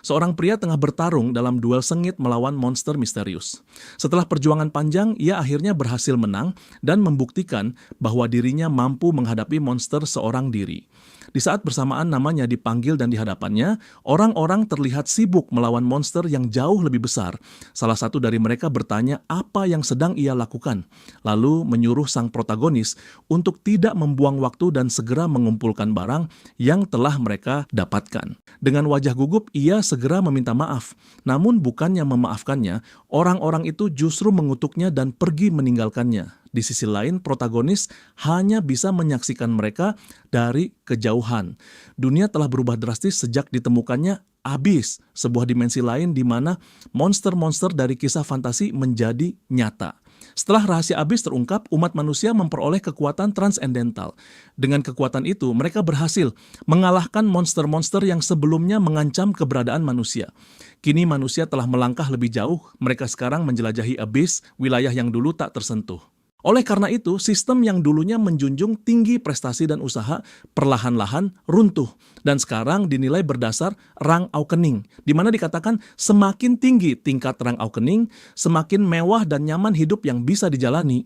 Seorang pria tengah bertarung dalam duel sengit melawan monster misterius. Setelah perjuangan panjang, ia akhirnya berhasil menang dan membuktikan bahwa dirinya mampu menghadapi monster seorang diri. Di saat bersamaan namanya dipanggil dan di hadapannya, orang-orang terlihat sibuk melawan monster yang jauh lebih besar. Salah satu dari mereka bertanya apa yang sedang ia lakukan, lalu menyuruh sang protagonis untuk tidak membuang waktu dan segera mengumpulkan barang yang telah mereka dapatkan. Dengan wajah gugup, ia segera meminta maaf. Namun bukannya memaafkannya, orang-orang itu justru mengutuknya dan pergi meninggalkannya. Di sisi lain, protagonis hanya bisa menyaksikan mereka dari kejauhan. Dunia telah berubah drastis sejak ditemukannya Abyss, sebuah dimensi lain di mana monster-monster dari kisah fantasi menjadi nyata. Setelah rahasia Abyss terungkap, umat manusia memperoleh kekuatan transcendental. Dengan kekuatan itu, mereka berhasil mengalahkan monster-monster yang sebelumnya mengancam keberadaan manusia. Kini manusia telah melangkah lebih jauh, mereka sekarang menjelajahi Abyss, wilayah yang dulu tak tersentuh. Oleh karena itu, sistem yang dulunya menjunjung tinggi prestasi dan usaha perlahan-lahan runtuh dan sekarang dinilai berdasar rang awakening, di mana dikatakan semakin tinggi tingkat rang awakening, semakin mewah dan nyaman hidup yang bisa dijalani.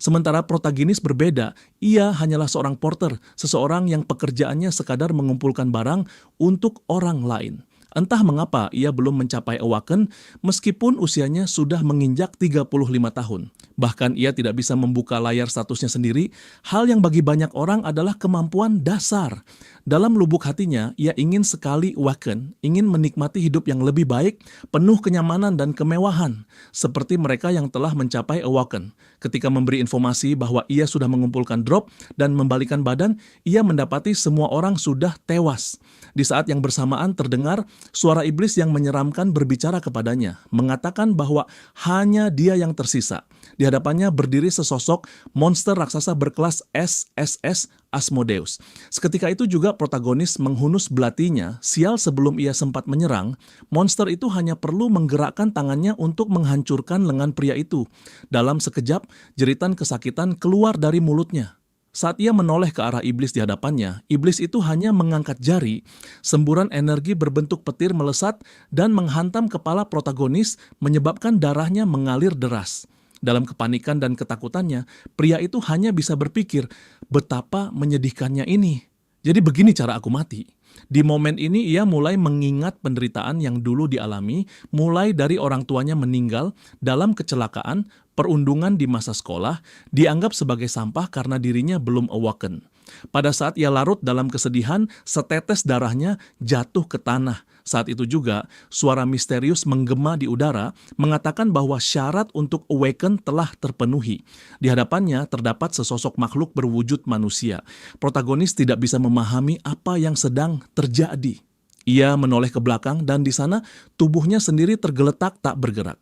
Sementara protagonis berbeda, ia hanyalah seorang porter, seseorang yang pekerjaannya sekadar mengumpulkan barang untuk orang lain. Entah mengapa ia belum mencapai awaken meskipun usianya sudah menginjak 35 tahun. Bahkan ia tidak bisa membuka layar statusnya sendiri, hal yang bagi banyak orang adalah kemampuan dasar. Dalam lubuk hatinya, ia ingin sekali awaken, ingin menikmati hidup yang lebih baik, penuh kenyamanan dan kemewahan, seperti mereka yang telah mencapai awaken. Ketika memberi informasi bahwa ia sudah mengumpulkan drop dan membalikan badan, ia mendapati semua orang sudah tewas. Di saat yang bersamaan terdengar suara iblis yang menyeramkan berbicara kepadanya, mengatakan bahwa hanya dia yang tersisa. Di hadapannya berdiri sesosok monster raksasa berkelas SSS Asmodeus. Seketika itu juga protagonis menghunus belatinya, sial sebelum ia sempat menyerang, monster itu hanya perlu menggerakkan tangannya untuk menghancurkan lengan pria itu. Dalam sekejap, jeritan kesakitan keluar dari mulutnya. Saat ia menoleh ke arah iblis di hadapannya, iblis itu hanya mengangkat jari, semburan energi berbentuk petir melesat dan menghantam kepala protagonis menyebabkan darahnya mengalir deras. Dalam kepanikan dan ketakutannya, pria itu hanya bisa berpikir, betapa menyedihkannya ini. Jadi begini cara aku mati. Di momen ini ia mulai mengingat penderitaan yang dulu dialami, mulai dari orang tuanya meninggal dalam kecelakaan, perundungan di masa sekolah, dianggap sebagai sampah karena dirinya belum awaken. Pada saat ia larut dalam kesedihan, setetes darahnya jatuh ke tanah. Saat itu juga, suara misterius menggema di udara, mengatakan bahwa syarat untuk awaken telah terpenuhi. Di hadapannya terdapat sesosok makhluk berwujud manusia. Protagonis tidak bisa memahami apa yang sedang terjadi. Ia menoleh ke belakang dan di sana tubuhnya sendiri tergeletak tak bergerak.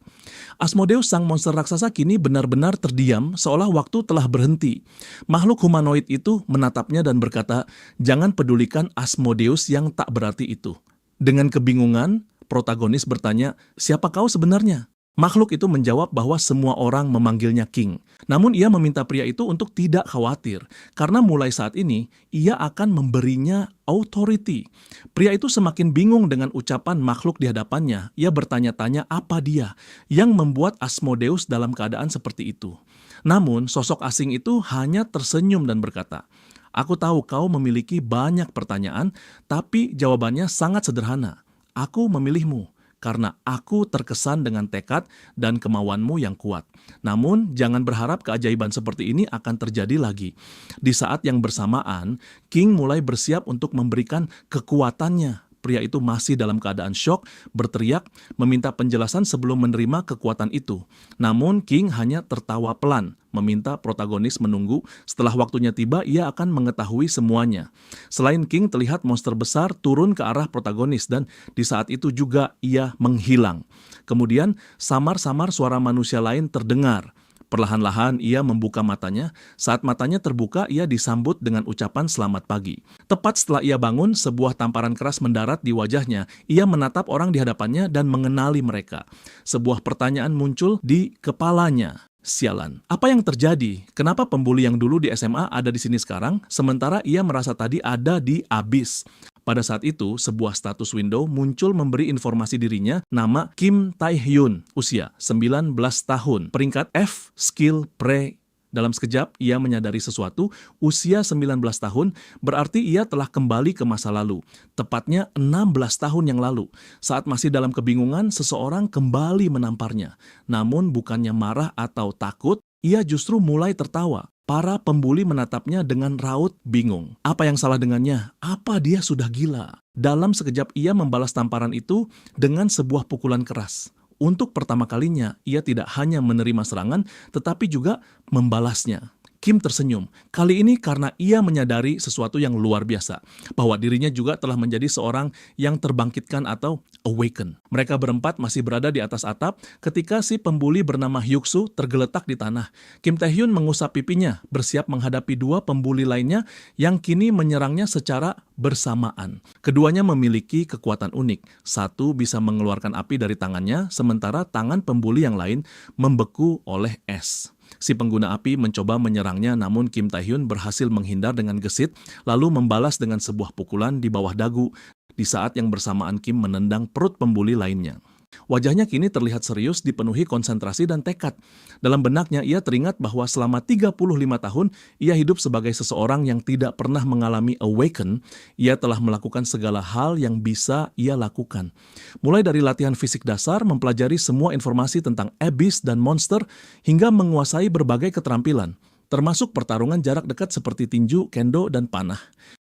Asmodeus sang monster raksasa kini benar-benar terdiam seolah waktu telah berhenti. Makhluk humanoid itu menatapnya dan berkata, "Jangan pedulikan Asmodeus yang tak berarti itu." Dengan kebingungan, protagonis bertanya, "Siapa kau sebenarnya?" Makhluk itu menjawab bahwa semua orang memanggilnya King. Namun ia meminta pria itu untuk tidak khawatir, karena mulai saat ini ia akan memberinya authority. Pria itu semakin bingung dengan ucapan makhluk di hadapannya. Ia bertanya-tanya apa dia yang membuat Asmodeus dalam keadaan seperti itu. Namun sosok asing itu hanya tersenyum dan berkata, "Aku tahu kau memiliki banyak pertanyaan, tapi jawabannya sangat sederhana. Aku memilihmu karena aku terkesan dengan tekad dan kemauanmu yang kuat. Namun, jangan berharap keajaiban seperti ini akan terjadi lagi." Di saat yang bersamaan, King mulai bersiap untuk memberikan kekuatannya. Pria itu masih dalam keadaan syok, berteriak, meminta penjelasan sebelum menerima kekuatan itu. Namun King hanya tertawa pelan, meminta protagonis menunggu. Setelah waktunya tiba, ia akan mengetahui semuanya. Selain King, terlihat monster besar turun ke arah protagonis dan di saat itu juga ia menghilang. Kemudian, samar-samar suara manusia lain terdengar. Perlahan-lahan ia membuka matanya. Saat matanya terbuka, ia disambut dengan ucapan selamat pagi. Tepat setelah ia bangun, sebuah tamparan keras mendarat di wajahnya. Ia menatap orang di hadapannya dan mengenali mereka. Sebuah pertanyaan muncul di kepalanya. Sialan, apa yang terjadi? Kenapa pembuli yang dulu di SMA ada di sini sekarang, sementara ia merasa tadi ada di Abyss? Pada saat itu, sebuah status window muncul memberi informasi dirinya, nama Kim Tae-hyun, usia 19 tahun, peringkat F, skill pre. Dalam sekejap, ia menyadari sesuatu, usia 19 tahun, berarti ia telah kembali ke masa lalu. Tepatnya 16 tahun yang lalu. Saat masih dalam kebingungan, seseorang kembali menamparnya. Namun bukannya marah atau takut, ia justru mulai tertawa. Para pembuli menatapnya dengan raut bingung. Apa yang salah dengannya? Apa dia sudah gila? Dalam sekejap ia membalas tamparan itu dengan sebuah pukulan keras. Untuk pertama kalinya, ia tidak hanya menerima serangan, tetapi juga membalasnya. Kim tersenyum. Kali ini karena ia menyadari sesuatu yang luar biasa, bahwa dirinya juga telah menjadi seorang yang terbangkitkan atau awaken. Mereka berempat masih berada di atas atap ketika si pembuli bernama Hyuk-soo tergeletak di tanah. Kim Tae-hyun mengusap pipinya, bersiap menghadapi dua pembuli lainnya yang kini menyerangnya secara bersamaan. Keduanya memiliki kekuatan unik. Satu bisa mengeluarkan api dari tangannya, sementara tangan pembuli yang lain membeku oleh es. Si pengguna api mencoba menyerangnya, namun Kim Tae-hyun berhasil menghindar dengan gesit, lalu membalas dengan sebuah pukulan di bawah dagu, di saat yang bersamaan Kim menendang perut pembuli lainnya. Wajahnya kini terlihat serius, dipenuhi konsentrasi dan tekad. Dalam benaknya ia teringat bahwa selama 35 tahun ia hidup sebagai seseorang yang tidak pernah mengalami awaken. Ia telah melakukan segala hal yang bisa ia lakukan. Mulai dari latihan fisik dasar, mempelajari semua informasi tentang Abyss dan monster, hingga menguasai berbagai keterampilan, termasuk pertarungan jarak dekat seperti tinju, kendo, dan panah.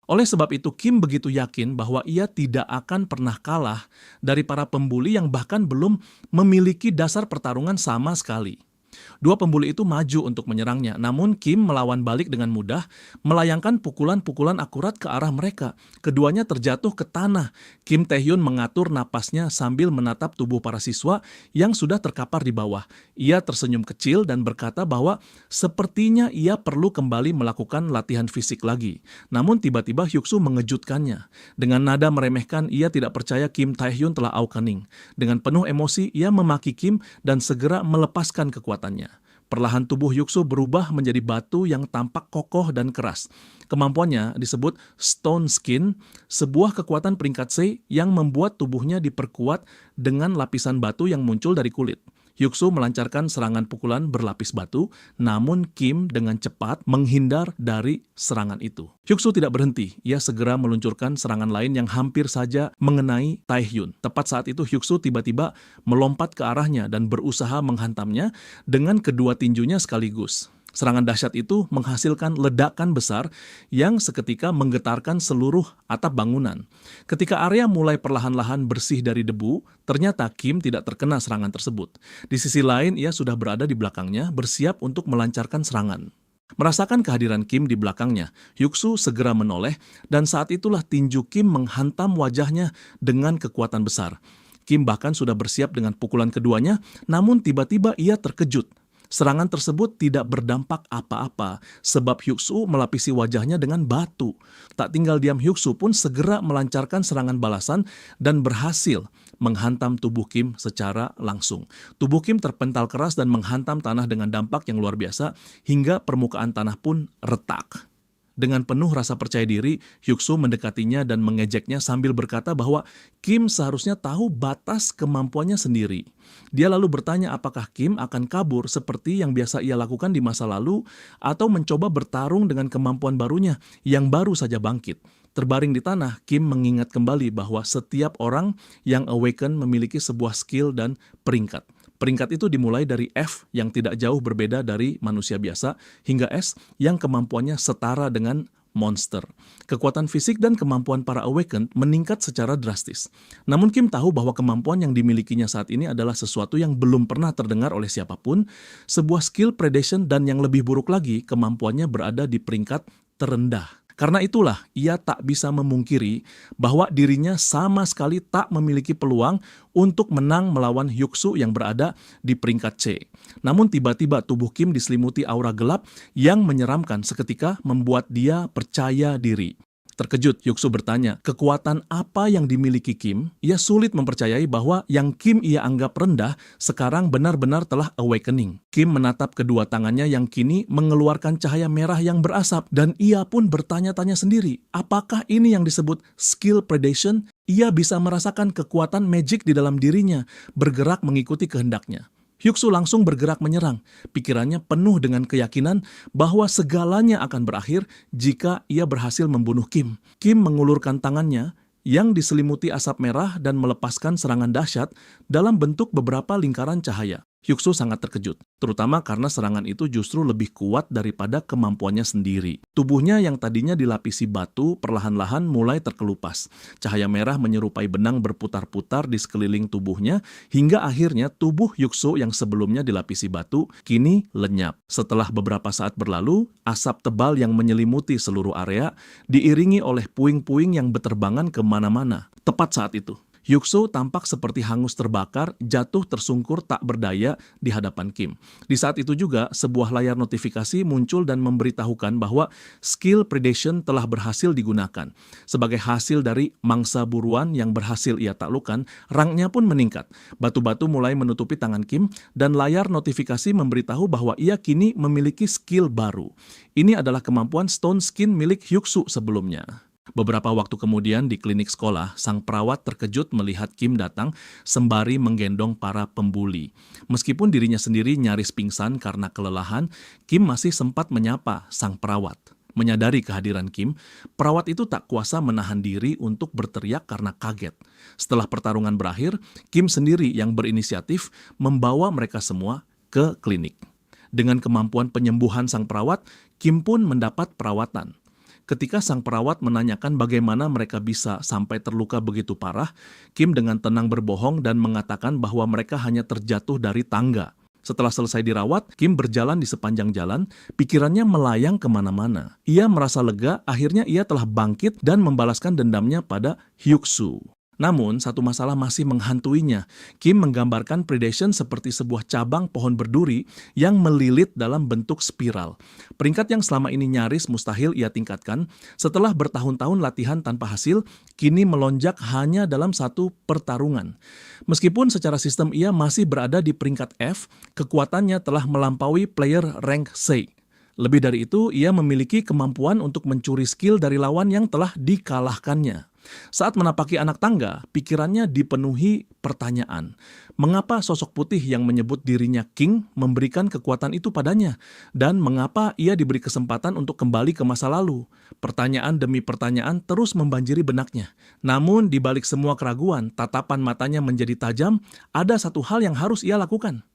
Oleh sebab itu, Kim begitu yakin bahwa ia tidak akan pernah kalah dari para pembuli yang bahkan belum memiliki dasar pertarungan sama sekali. Dua pembuli itu maju untuk menyerangnya, namun Kim melawan balik dengan mudah, melayangkan pukulan-pukulan akurat ke arah mereka. Keduanya terjatuh ke tanah. Kim Tae-hyun mengatur napasnya sambil menatap tubuh para siswa yang sudah terkapar di bawah. Ia tersenyum kecil dan berkata bahwa sepertinya ia perlu kembali melakukan latihan fisik lagi. Namun tiba-tiba Hyuk-soo mengejutkannya. Dengan nada meremehkan, ia tidak percaya Kim Tae-hyun telah awakening. Dengan penuh emosi, ia memaki Kim dan segera melepaskan kekuatannya. Perlahan tubuh Hyuk-soo berubah menjadi batu yang tampak kokoh dan keras. Kemampuannya disebut Stone Skin, sebuah kekuatan peringkat C yang membuat tubuhnya diperkuat dengan lapisan batu yang muncul dari kulit. Hyuk-soo melancarkan serangan pukulan berlapis batu, namun Kim dengan cepat menghindar dari serangan itu. Hyuk-soo tidak berhenti, ia segera meluncurkan serangan lain yang hampir saja mengenai Tae-hyun. Tepat saat itu Hyuk-soo tiba-tiba melompat ke arahnya dan berusaha menghantamnya dengan kedua tinjunya sekaligus. Serangan dahsyat itu menghasilkan ledakan besar yang seketika menggetarkan seluruh atap bangunan. Ketika area mulai perlahan-lahan bersih dari debu, ternyata Kim tidak terkena serangan tersebut. Di sisi lain, ia sudah berada di belakangnya, bersiap untuk melancarkan serangan. Merasakan kehadiran Kim di belakangnya, Hyuk-soo segera menoleh, dan saat itulah tinju Kim menghantam wajahnya dengan kekuatan besar. Kim bahkan sudah bersiap dengan pukulan keduanya, namun tiba-tiba ia terkejut. Serangan tersebut tidak berdampak apa-apa, sebab Hyuk-soo melapisi wajahnya dengan batu. Tak tinggal diam, Hyuk-soo pun segera melancarkan serangan balasan dan berhasil menghantam tubuh Kim secara langsung. Tubuh Kim terpental keras dan menghantam tanah dengan dampak yang luar biasa, hingga permukaan tanah pun retak. Dengan penuh rasa percaya diri, Hyuk-soo mendekatinya dan mengejeknya sambil berkata bahwa Kim seharusnya tahu batas kemampuannya sendiri. Dia lalu bertanya apakah Kim akan kabur seperti yang biasa ia lakukan di masa lalu atau mencoba bertarung dengan kemampuan barunya yang baru saja bangkit. Terbaring di tanah, Kim mengingat kembali bahwa setiap orang yang awaken memiliki sebuah skill dan peringkat. Peringkat itu dimulai dari F yang tidak jauh berbeda dari manusia biasa, hingga S yang kemampuannya setara dengan monster. Kekuatan fisik dan kemampuan para awakened meningkat secara drastis. Namun Kim tahu bahwa kemampuan yang dimilikinya saat ini adalah sesuatu yang belum pernah terdengar oleh siapapun, sebuah skill predation, dan yang lebih buruk lagi, kemampuannya berada di peringkat terendah. Karena itulah ia tak bisa memungkiri bahwa dirinya sama sekali tak memiliki peluang untuk menang melawan Hyuk-soo yang berada di peringkat C. Namun tiba-tiba tubuh Kim diselimuti aura gelap yang menyeramkan seketika membuat dia percaya diri. Terkejut, Hyuk-soo bertanya, kekuatan apa yang dimiliki Kim? Ia sulit mempercayai bahwa yang Kim ia anggap rendah sekarang benar-benar telah awakening. Kim menatap kedua tangannya yang kini mengeluarkan cahaya merah yang berasap dan ia pun bertanya-tanya sendiri, apakah ini yang disebut skill predation? Ia bisa merasakan kekuatan magic di dalam dirinya, bergerak mengikuti kehendaknya. Hyuk-soo langsung bergerak menyerang. Pikirannya penuh dengan keyakinan bahwa segalanya akan berakhir jika ia berhasil membunuh Kim. Kim mengulurkan tangannya yang diselimuti asap merah dan melepaskan serangan dahsyat dalam bentuk beberapa lingkaran cahaya. Hyuk-soo sangat terkejut, terutama karena serangan itu justru lebih kuat daripada kemampuannya sendiri. Tubuhnya yang tadinya dilapisi batu perlahan-lahan mulai terkelupas. Cahaya merah menyerupai benang berputar-putar di sekeliling tubuhnya, hingga akhirnya tubuh Hyuk-soo yang sebelumnya dilapisi batu, kini lenyap. Setelah beberapa saat berlalu, asap tebal yang menyelimuti seluruh area, diiringi oleh puing-puing yang berterbangan kemana-mana. Tepat saat itu, Hyuk-soo tampak seperti hangus terbakar, jatuh tersungkur tak berdaya di hadapan Kim. Di saat itu juga, sebuah layar notifikasi muncul dan memberitahukan bahwa skill predation telah berhasil digunakan. Sebagai hasil dari mangsa buruan yang berhasil ia taklukkan, rangnya pun meningkat. Batu-batu mulai menutupi tangan Kim, dan layar notifikasi memberitahu bahwa ia kini memiliki skill baru. Ini adalah kemampuan Stone Skin milik Hyuk-soo sebelumnya. Beberapa waktu kemudian di klinik sekolah, sang perawat terkejut melihat Kim datang sembari menggendong para pembuli. Meskipun dirinya sendiri nyaris pingsan karena kelelahan, Kim masih sempat menyapa sang perawat. Menyadari kehadiran Kim, perawat itu tak kuasa menahan diri untuk berteriak karena kaget. Setelah pertarungan berakhir, Kim sendiri yang berinisiatif membawa mereka semua ke klinik. Dengan kemampuan penyembuhan sang perawat, Kim pun mendapat perawatan. Ketika sang perawat menanyakan bagaimana mereka bisa sampai terluka begitu parah, Kim dengan tenang berbohong dan mengatakan bahwa mereka hanya terjatuh dari tangga. Setelah selesai dirawat, Kim berjalan di sepanjang jalan, pikirannya melayang kemana-mana. Ia merasa lega, akhirnya ia telah bangkit dan membalaskan dendamnya pada Hyuk-soo. Namun, satu masalah masih menghantuinya. Kim menggambarkan predation seperti sebuah cabang pohon berduri yang melilit dalam bentuk spiral. Peringkat yang selama ini nyaris mustahil ia tingkatkan, setelah bertahun-tahun latihan tanpa hasil, kini melonjak hanya dalam satu pertarungan. Meskipun secara sistem ia masih berada di peringkat F, kekuatannya telah melampaui player rank C. Lebih dari itu, ia memiliki kemampuan untuk mencuri skill dari lawan yang telah dikalahkannya. Saat menapaki anak tangga, pikirannya dipenuhi pertanyaan. Mengapa sosok putih yang menyebut dirinya King memberikan kekuatan itu padanya? Dan mengapa ia diberi kesempatan untuk kembali ke masa lalu? Pertanyaan demi pertanyaan terus membanjiri benaknya. Namun di balik semua keraguan, tatapan matanya menjadi tajam, ada satu hal yang harus ia lakukan.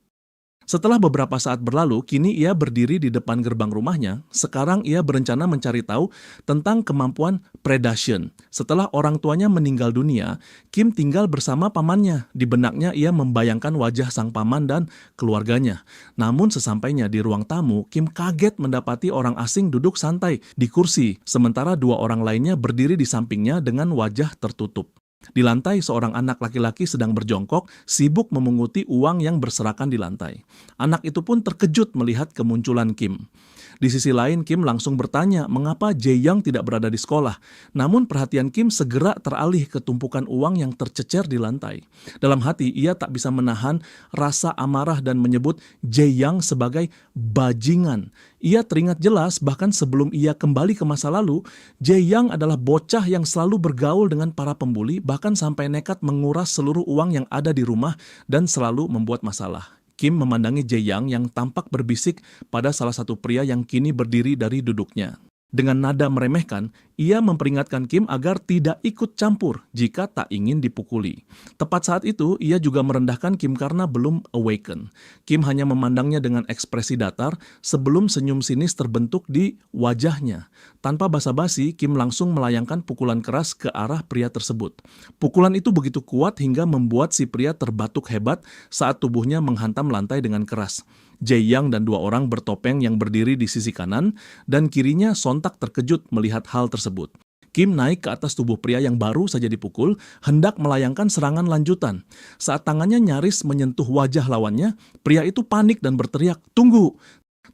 Setelah beberapa saat berlalu, kini ia berdiri di depan gerbang rumahnya. Sekarang ia berencana mencari tahu tentang kemampuan predation. Setelah orang tuanya meninggal dunia, Kim tinggal bersama pamannya. Di benaknya ia membayangkan wajah sang paman dan keluarganya. Namun sesampainya di ruang tamu, Kim kaget mendapati orang asing duduk santai di kursi, sementara dua orang lainnya berdiri di sampingnya dengan wajah tertutup. Di lantai, seorang anak laki-laki sedang berjongkok, sibuk memunguti uang yang berserakan di lantai. Anak itu pun terkejut melihat kemunculan Kim. Di sisi lain, Kim langsung bertanya mengapa Jae-young tidak berada di sekolah. Namun perhatian Kim segera teralih ke tumpukan uang yang tercecer di lantai. Dalam hati, ia tak bisa menahan rasa amarah dan menyebut Jae-young sebagai bajingan. Ia teringat jelas bahkan sebelum ia kembali ke masa lalu, Jae-young adalah bocah yang selalu bergaul dengan para pembuli, bahkan sampai nekat menguras seluruh uang yang ada di rumah dan selalu membuat masalah. Kim memandangi Jae-young yang tampak berbisik pada salah satu pria yang kini berdiri dari duduknya. Dengan nada meremehkan, ia memperingatkan Kim agar tidak ikut campur jika tak ingin dipukuli. Tepat saat itu, ia juga merendahkan Kim karena belum awaken. Kim hanya memandangnya dengan ekspresi datar sebelum senyum sinis terbentuk di wajahnya. Tanpa basa-basi, Kim langsung melayangkan pukulan keras ke arah pria tersebut. Pukulan itu begitu kuat hingga membuat si pria terbatuk hebat saat tubuhnya menghantam lantai dengan keras. Jae-young dan dua orang bertopeng yang berdiri di sisi kanan dan kirinya sontak terkejut melihat hal tersebut. Kim naik ke atas tubuh pria yang baru saja dipukul, hendak melayangkan serangan lanjutan. Saat tangannya nyaris menyentuh wajah lawannya, pria itu panik dan berteriak, "Tunggu!"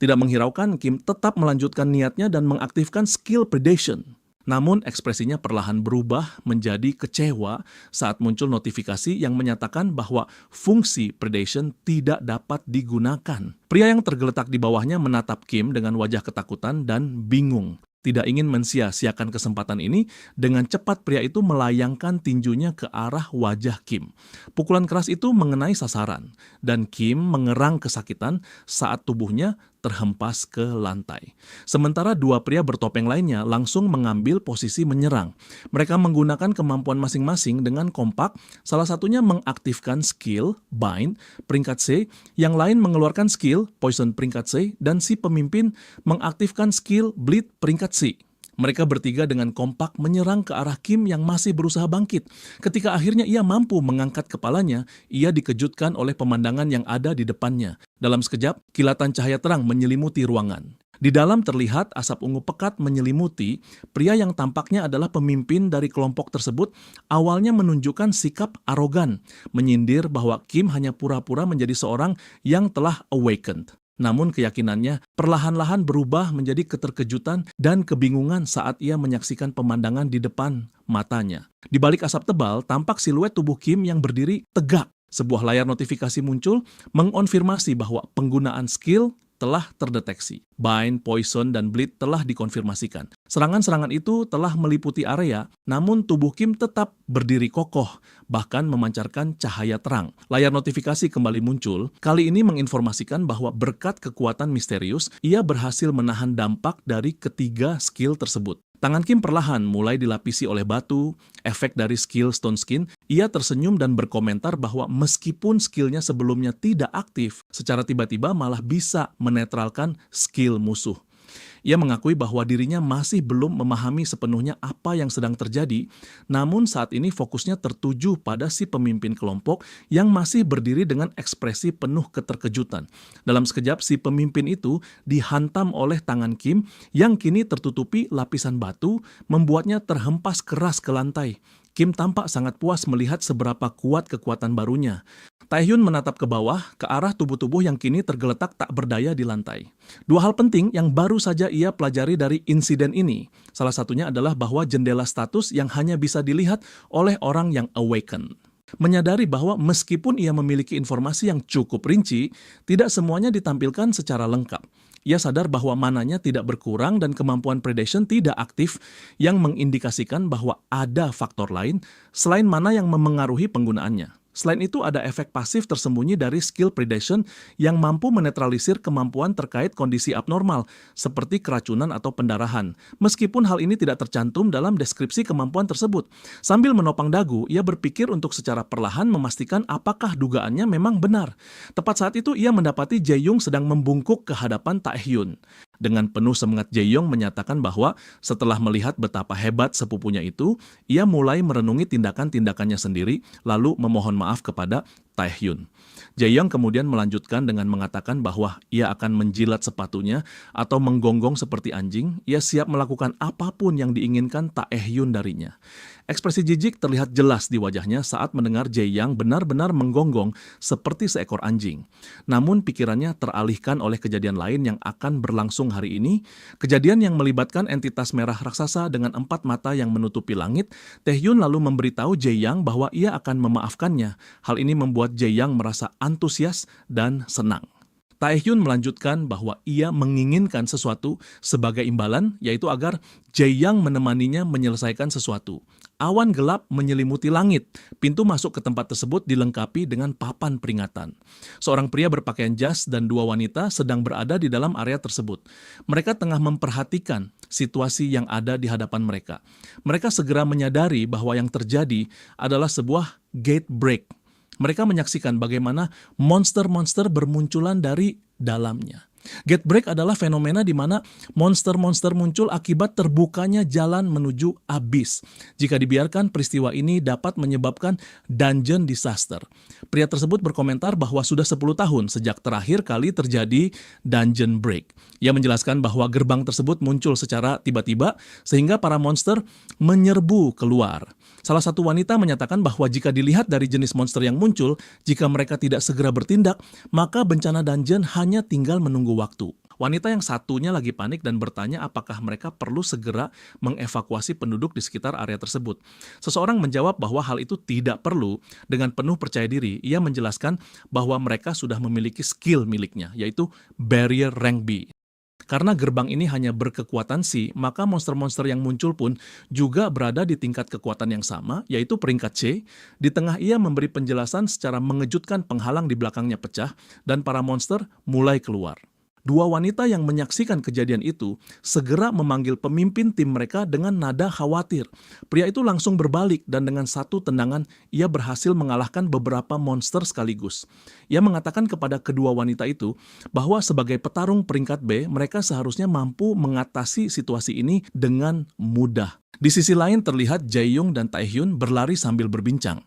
Tidak menghiraukan, Kim tetap melanjutkan niatnya dan mengaktifkan skill predation. Namun ekspresinya perlahan berubah menjadi kecewa saat muncul notifikasi yang menyatakan bahwa fungsi predation tidak dapat digunakan. Pria yang tergeletak di bawahnya menatap Kim dengan wajah ketakutan dan bingung. Tidak ingin mensia-siakan kesempatan ini, dengan cepat pria itu melayangkan tinjunya ke arah wajah Kim. Pukulan keras itu mengenai sasaran, dan Kim mengerang kesakitan saat tubuhnya terhempas ke lantai. Sementara dua pria bertopeng lainnya langsung mengambil posisi menyerang. Mereka menggunakan kemampuan masing-masing dengan kompak, salah satunya mengaktifkan skill Bind peringkat C, yang lain mengeluarkan skill Poison peringkat C, dan si pemimpin mengaktifkan skill Bleed peringkat C. Mereka bertiga dengan kompak menyerang ke arah Kim yang masih berusaha bangkit. Ketika akhirnya ia mampu mengangkat kepalanya, ia dikejutkan oleh pemandangan yang ada di depannya. Dalam sekejap, kilatan cahaya terang menyelimuti ruangan. Di dalam terlihat asap ungu pekat menyelimuti. Pria yang tampaknya adalah pemimpin dari kelompok tersebut awalnya menunjukkan sikap arogan, menyindir bahwa Kim hanya pura-pura menjadi seorang yang telah awakened. Namun keyakinannya perlahan-lahan berubah menjadi keterkejutan dan kebingungan saat ia menyaksikan pemandangan di depan matanya. Di balik asap tebal, tampak siluet tubuh Kim yang berdiri tegak. Sebuah layar notifikasi muncul mengonfirmasi bahwa penggunaan skill telah terdeteksi. Bind, Poison, dan Bleed telah dikonfirmasikan. Serangan-serangan itu telah meliputi area, namun tubuh Kim tetap berdiri kokoh, bahkan memancarkan cahaya terang. Layar notifikasi kembali muncul, kali ini menginformasikan bahwa berkat kekuatan misterius, ia berhasil menahan dampak dari ketiga skill tersebut. Tangan Kim perlahan mulai dilapisi oleh batu, efek dari skill Stone Skin. Ia tersenyum dan berkomentar bahwa meskipun skillnya sebelumnya tidak aktif, secara tiba-tiba malah bisa menetralkan skill musuh. Ia mengakui bahwa dirinya masih belum memahami sepenuhnya apa yang sedang terjadi, namun saat ini fokusnya tertuju pada si pemimpin kelompok yang masih berdiri dengan ekspresi penuh keterkejutan. Dalam sekejap, si pemimpin itu dihantam oleh tangan Kim yang kini tertutupi lapisan batu, membuatnya terhempas keras ke lantai. Kim tampak sangat puas melihat seberapa kuat kekuatan barunya. Taehyun menatap ke bawah, ke arah tubuh-tubuh yang kini tergeletak tak berdaya di lantai. Dua hal penting yang baru saja ia pelajari dari insiden ini. Salah satunya adalah bahwa jendela status yang hanya bisa dilihat oleh orang yang awaken. Menyadari bahwa meskipun ia memiliki informasi yang cukup rinci, tidak semuanya ditampilkan secara lengkap. Ia sadar bahwa mananya tidak berkurang dan kemampuan predation tidak aktif yang mengindikasikan bahwa ada faktor lain selain mana yang memengaruhi penggunaannya. Selain itu, ada efek pasif tersembunyi dari skill predation yang mampu menetralisir kemampuan terkait kondisi abnormal, seperti keracunan atau pendarahan. Meskipun hal ini tidak tercantum dalam deskripsi kemampuan tersebut. Sambil menopang dagu, ia berpikir untuk secara perlahan memastikan apakah dugaannya memang benar. Tepat saat itu, ia mendapati Jae-young sedang membungkuk ke hadapan Taehyun. Dengan penuh semangat, Jae-young menyatakan bahwa setelah melihat betapa hebat sepupunya itu, ia mulai merenungi tindakan-tindakannya sendiri, lalu memohon maaf kepada Taehyun. Jae-young kemudian melanjutkan dengan mengatakan bahwa ia akan menjilat sepatunya atau menggonggong seperti anjing. Ia siap melakukan apapun yang diinginkan Taehyun darinya. Ekspresi jijik terlihat jelas di wajahnya saat mendengar Jae-young benar-benar menggonggong seperti seekor anjing. Namun pikirannya teralihkan oleh kejadian lain yang akan berlangsung hari ini, kejadian yang melibatkan entitas merah raksasa dengan 4 mata yang menutupi langit. Taehyun lalu memberitahu Jae-young bahwa ia akan memaafkannya. Hal ini membuat Jae-young merasa antusias dan senang. Taehyun melanjutkan bahwa ia menginginkan sesuatu sebagai imbalan, yaitu agar Jae-young menemaninya menyelesaikan sesuatu. Awan gelap menyelimuti langit. Pintu masuk ke tempat tersebut dilengkapi dengan papan peringatan. Seorang pria berpakaian jas dan 2 wanita sedang berada di dalam area tersebut. Mereka tengah memperhatikan situasi yang ada di hadapan mereka. Mereka segera menyadari bahwa yang terjadi adalah sebuah gate break. Mereka menyaksikan bagaimana monster-monster bermunculan dari dalamnya. Gate break adalah fenomena di mana monster-monster muncul akibat terbukanya jalan menuju abyss. Jika dibiarkan, peristiwa ini dapat menyebabkan dungeon disaster. Pria tersebut berkomentar bahwa sudah 10 tahun sejak terakhir kali terjadi dungeon break. Ia menjelaskan bahwa gerbang tersebut muncul secara tiba-tiba sehingga para monster menyerbu keluar. Salah satu wanita menyatakan bahwa jika dilihat dari jenis monster yang muncul, jika mereka tidak segera bertindak, maka bencana dungeon hanya tinggal menunggu waktu. Wanita yang satunya lagi panik dan bertanya apakah mereka perlu segera mengevakuasi penduduk di sekitar area tersebut. Seseorang menjawab bahwa hal itu tidak perlu. Dengan penuh percaya diri, ia menjelaskan bahwa mereka sudah memiliki skill miliknya, yaitu Barrier Rank B. Karena gerbang ini hanya berkekuatan C, maka monster-monster yang muncul pun juga berada di tingkat kekuatan yang sama, yaitu peringkat C. Di tengah ia memberi penjelasan secara mengejutkan penghalang di belakangnya pecah, dan para monster mulai keluar. Dua wanita yang menyaksikan kejadian itu segera memanggil pemimpin tim mereka dengan nada khawatir. Pria itu langsung berbalik dan dengan satu tendangan ia berhasil mengalahkan beberapa monster sekaligus. Ia mengatakan kepada kedua wanita itu bahwa sebagai petarung peringkat B, mereka seharusnya mampu mengatasi situasi ini dengan mudah. Di sisi lain terlihat Jae-young dan Tae-hyun berlari sambil berbincang.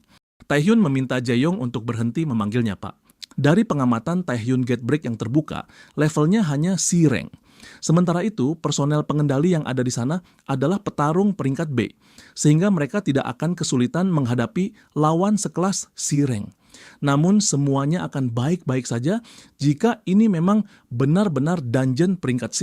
Tae-hyun meminta Jae-young untuk berhenti memanggilnya Pak. Dari pengamatan Tae-hyun Gate Break yang terbuka, levelnya hanya C rank. Sementara itu, personel pengendali yang ada di sana adalah petarung peringkat B, sehingga mereka tidak akan kesulitan menghadapi lawan sekelas C rank. Namun semuanya akan baik-baik saja jika ini memang benar-benar dungeon peringkat C.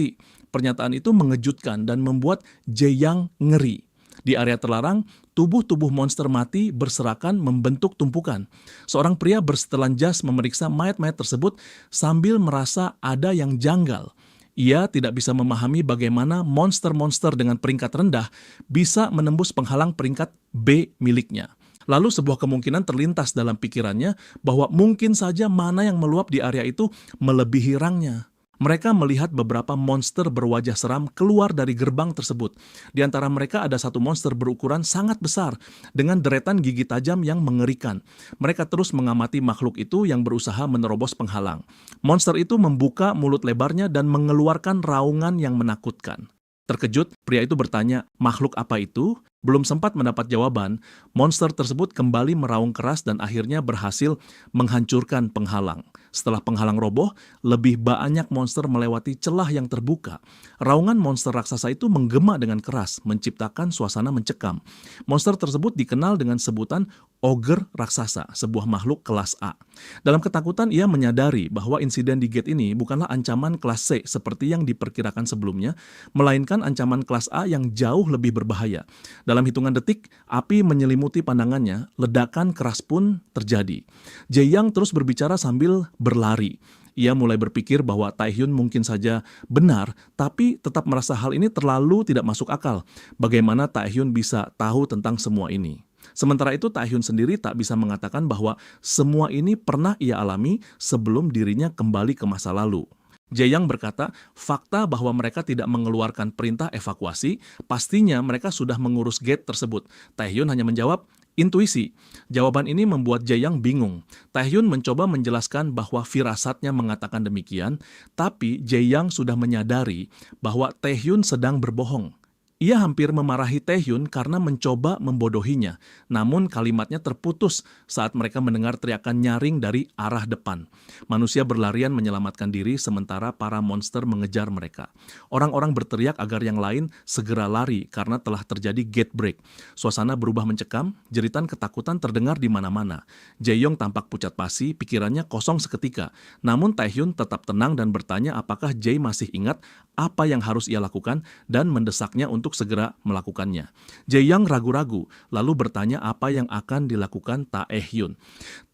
Pernyataan itu mengejutkan dan membuat Jae-young ngeri. Di area terlarang, tubuh-tubuh monster mati berserakan membentuk tumpukan. Seorang pria bersetelan jas memeriksa mayat-mayat tersebut sambil merasa ada yang janggal. Ia tidak bisa memahami bagaimana monster-monster dengan peringkat rendah bisa menembus penghalang peringkat B miliknya. Lalu sebuah kemungkinan terlintas dalam pikirannya bahwa mungkin saja mana yang meluap di area itu melebihi rangnya. Mereka melihat beberapa monster berwajah seram keluar dari gerbang tersebut. Di antara mereka ada satu monster berukuran sangat besar dengan deretan gigi tajam yang mengerikan. Mereka terus mengamati makhluk itu yang berusaha menerobos penghalang. Monster itu membuka mulut lebarnya dan mengeluarkan raungan yang menakutkan. Terkejut, pria itu bertanya, "Makhluk apa itu?" Belum sempat mendapat jawaban, monster tersebut kembali meraung keras dan akhirnya berhasil menghancurkan penghalang. Setelah penghalang roboh, lebih banyak monster melewati celah yang terbuka. Raungan monster raksasa itu menggema dengan keras, menciptakan suasana mencekam. Monster tersebut dikenal dengan sebutan ogre raksasa, sebuah makhluk kelas A. Dalam ketakutan, ia menyadari bahwa insiden di gate ini bukanlah ancaman kelas C seperti yang diperkirakan sebelumnya, melainkan ancaman kelas A yang jauh lebih berbahaya. Dalam hitungan detik, api menyelimuti pandangannya, ledakan keras pun terjadi. Jae-young terus berbicara sambil berlari. Ia mulai berpikir bahwa Tae-hyun mungkin saja benar, tapi tetap merasa hal ini terlalu tidak masuk akal. Bagaimana Tae-hyun bisa tahu tentang semua ini? Sementara itu Tae-hyun sendiri tak bisa mengatakan bahwa semua ini pernah ia alami sebelum dirinya kembali ke masa lalu. Jae-young berkata, fakta bahwa mereka tidak mengeluarkan perintah evakuasi, pastinya mereka sudah mengurus gate tersebut. Tae-hyun hanya menjawab, intuisi. Jawaban ini membuat Jae-young bingung. Tae-hyun mencoba menjelaskan bahwa firasatnya mengatakan demikian, tapi Jae-young sudah menyadari bahwa Tae-hyun sedang berbohong. Ia hampir memarahi Tae-hyun karena mencoba membodohinya, namun kalimatnya terputus saat mereka mendengar teriakan nyaring dari arah depan. Manusia berlarian menyelamatkan diri sementara para monster mengejar mereka. Orang-orang berteriak agar yang lain segera lari karena telah terjadi gate break. Suasana berubah mencekam, jeritan ketakutan terdengar di mana-mana. Jae-young tampak pucat pasi, pikirannya kosong seketika. Namun Tae-hyun tetap tenang dan bertanya apakah Jae masih ingat apa yang harus ia lakukan dan mendesaknya untuk segera melakukannya. Jae-young ragu-ragu, lalu bertanya apa yang akan dilakukan Tae-hyun.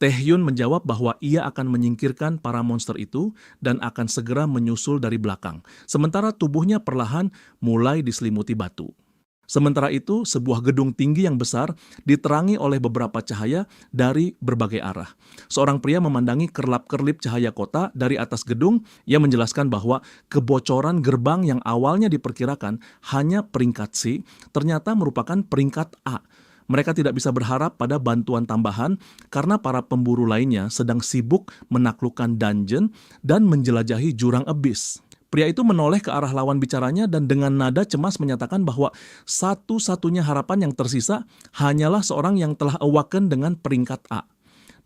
Tae-hyun menjawab bahwa ia akan menyingkirkan para monster itu dan akan segera menyusul dari belakang. Sementara tubuhnya perlahan mulai diselimuti batu. Sementara itu, sebuah gedung tinggi yang besar diterangi oleh beberapa cahaya dari berbagai arah. Seorang pria memandangi kerlap-kerlip cahaya kota dari atas gedung. Ia menjelaskan bahwa kebocoran gerbang yang awalnya diperkirakan hanya peringkat C, ternyata merupakan peringkat A. Mereka tidak bisa berharap pada bantuan tambahan karena para pemburu lainnya sedang sibuk menaklukkan dungeon dan menjelajahi jurang abyss. Pria itu menoleh ke arah lawan bicaranya dan dengan nada cemas menyatakan bahwa satu-satunya harapan yang tersisa hanyalah seorang yang telah awaken dengan peringkat A.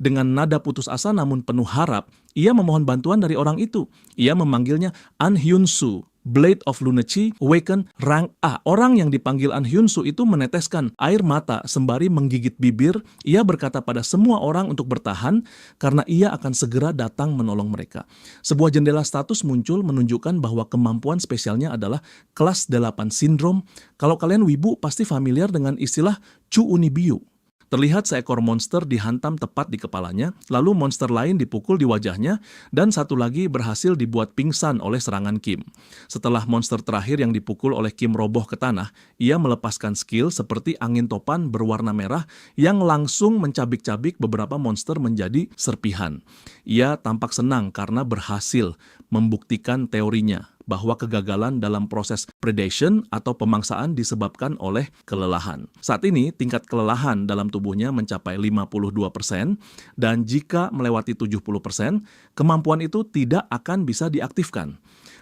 Dengan nada putus asa namun penuh harap, ia memohon bantuan dari orang itu. Ia memanggilnya An Hyun-soo, Blade of Lunacy Awaken Rank A. Orang yang dipanggil An Hyun-soo itu meneteskan air mata sembari menggigit bibir. Ia berkata pada semua orang untuk bertahan karena ia akan segera datang menolong mereka. Sebuah jendela status muncul menunjukkan bahwa kemampuan spesialnya adalah kelas 8 sindrom. Kalau kalian wibu pasti familiar dengan istilah Chu Unibyu. Terlihat seekor monster dihantam tepat di kepalanya, lalu monster lain dipukul di wajahnya, dan satu lagi berhasil dibuat pingsan oleh serangan Kim. Setelah monster terakhir yang dipukul oleh Kim roboh ke tanah, ia melepaskan skill seperti angin topan berwarna merah yang langsung mencabik-cabik beberapa monster menjadi serpihan. Ia tampak senang karena berhasil membuktikan teorinya bahwa kegagalan dalam proses predation atau pemangsaan disebabkan oleh kelelahan. Saat ini, tingkat kelelahan dalam tubuhnya mencapai 52%, dan jika melewati 70%, kemampuan itu tidak akan bisa diaktifkan.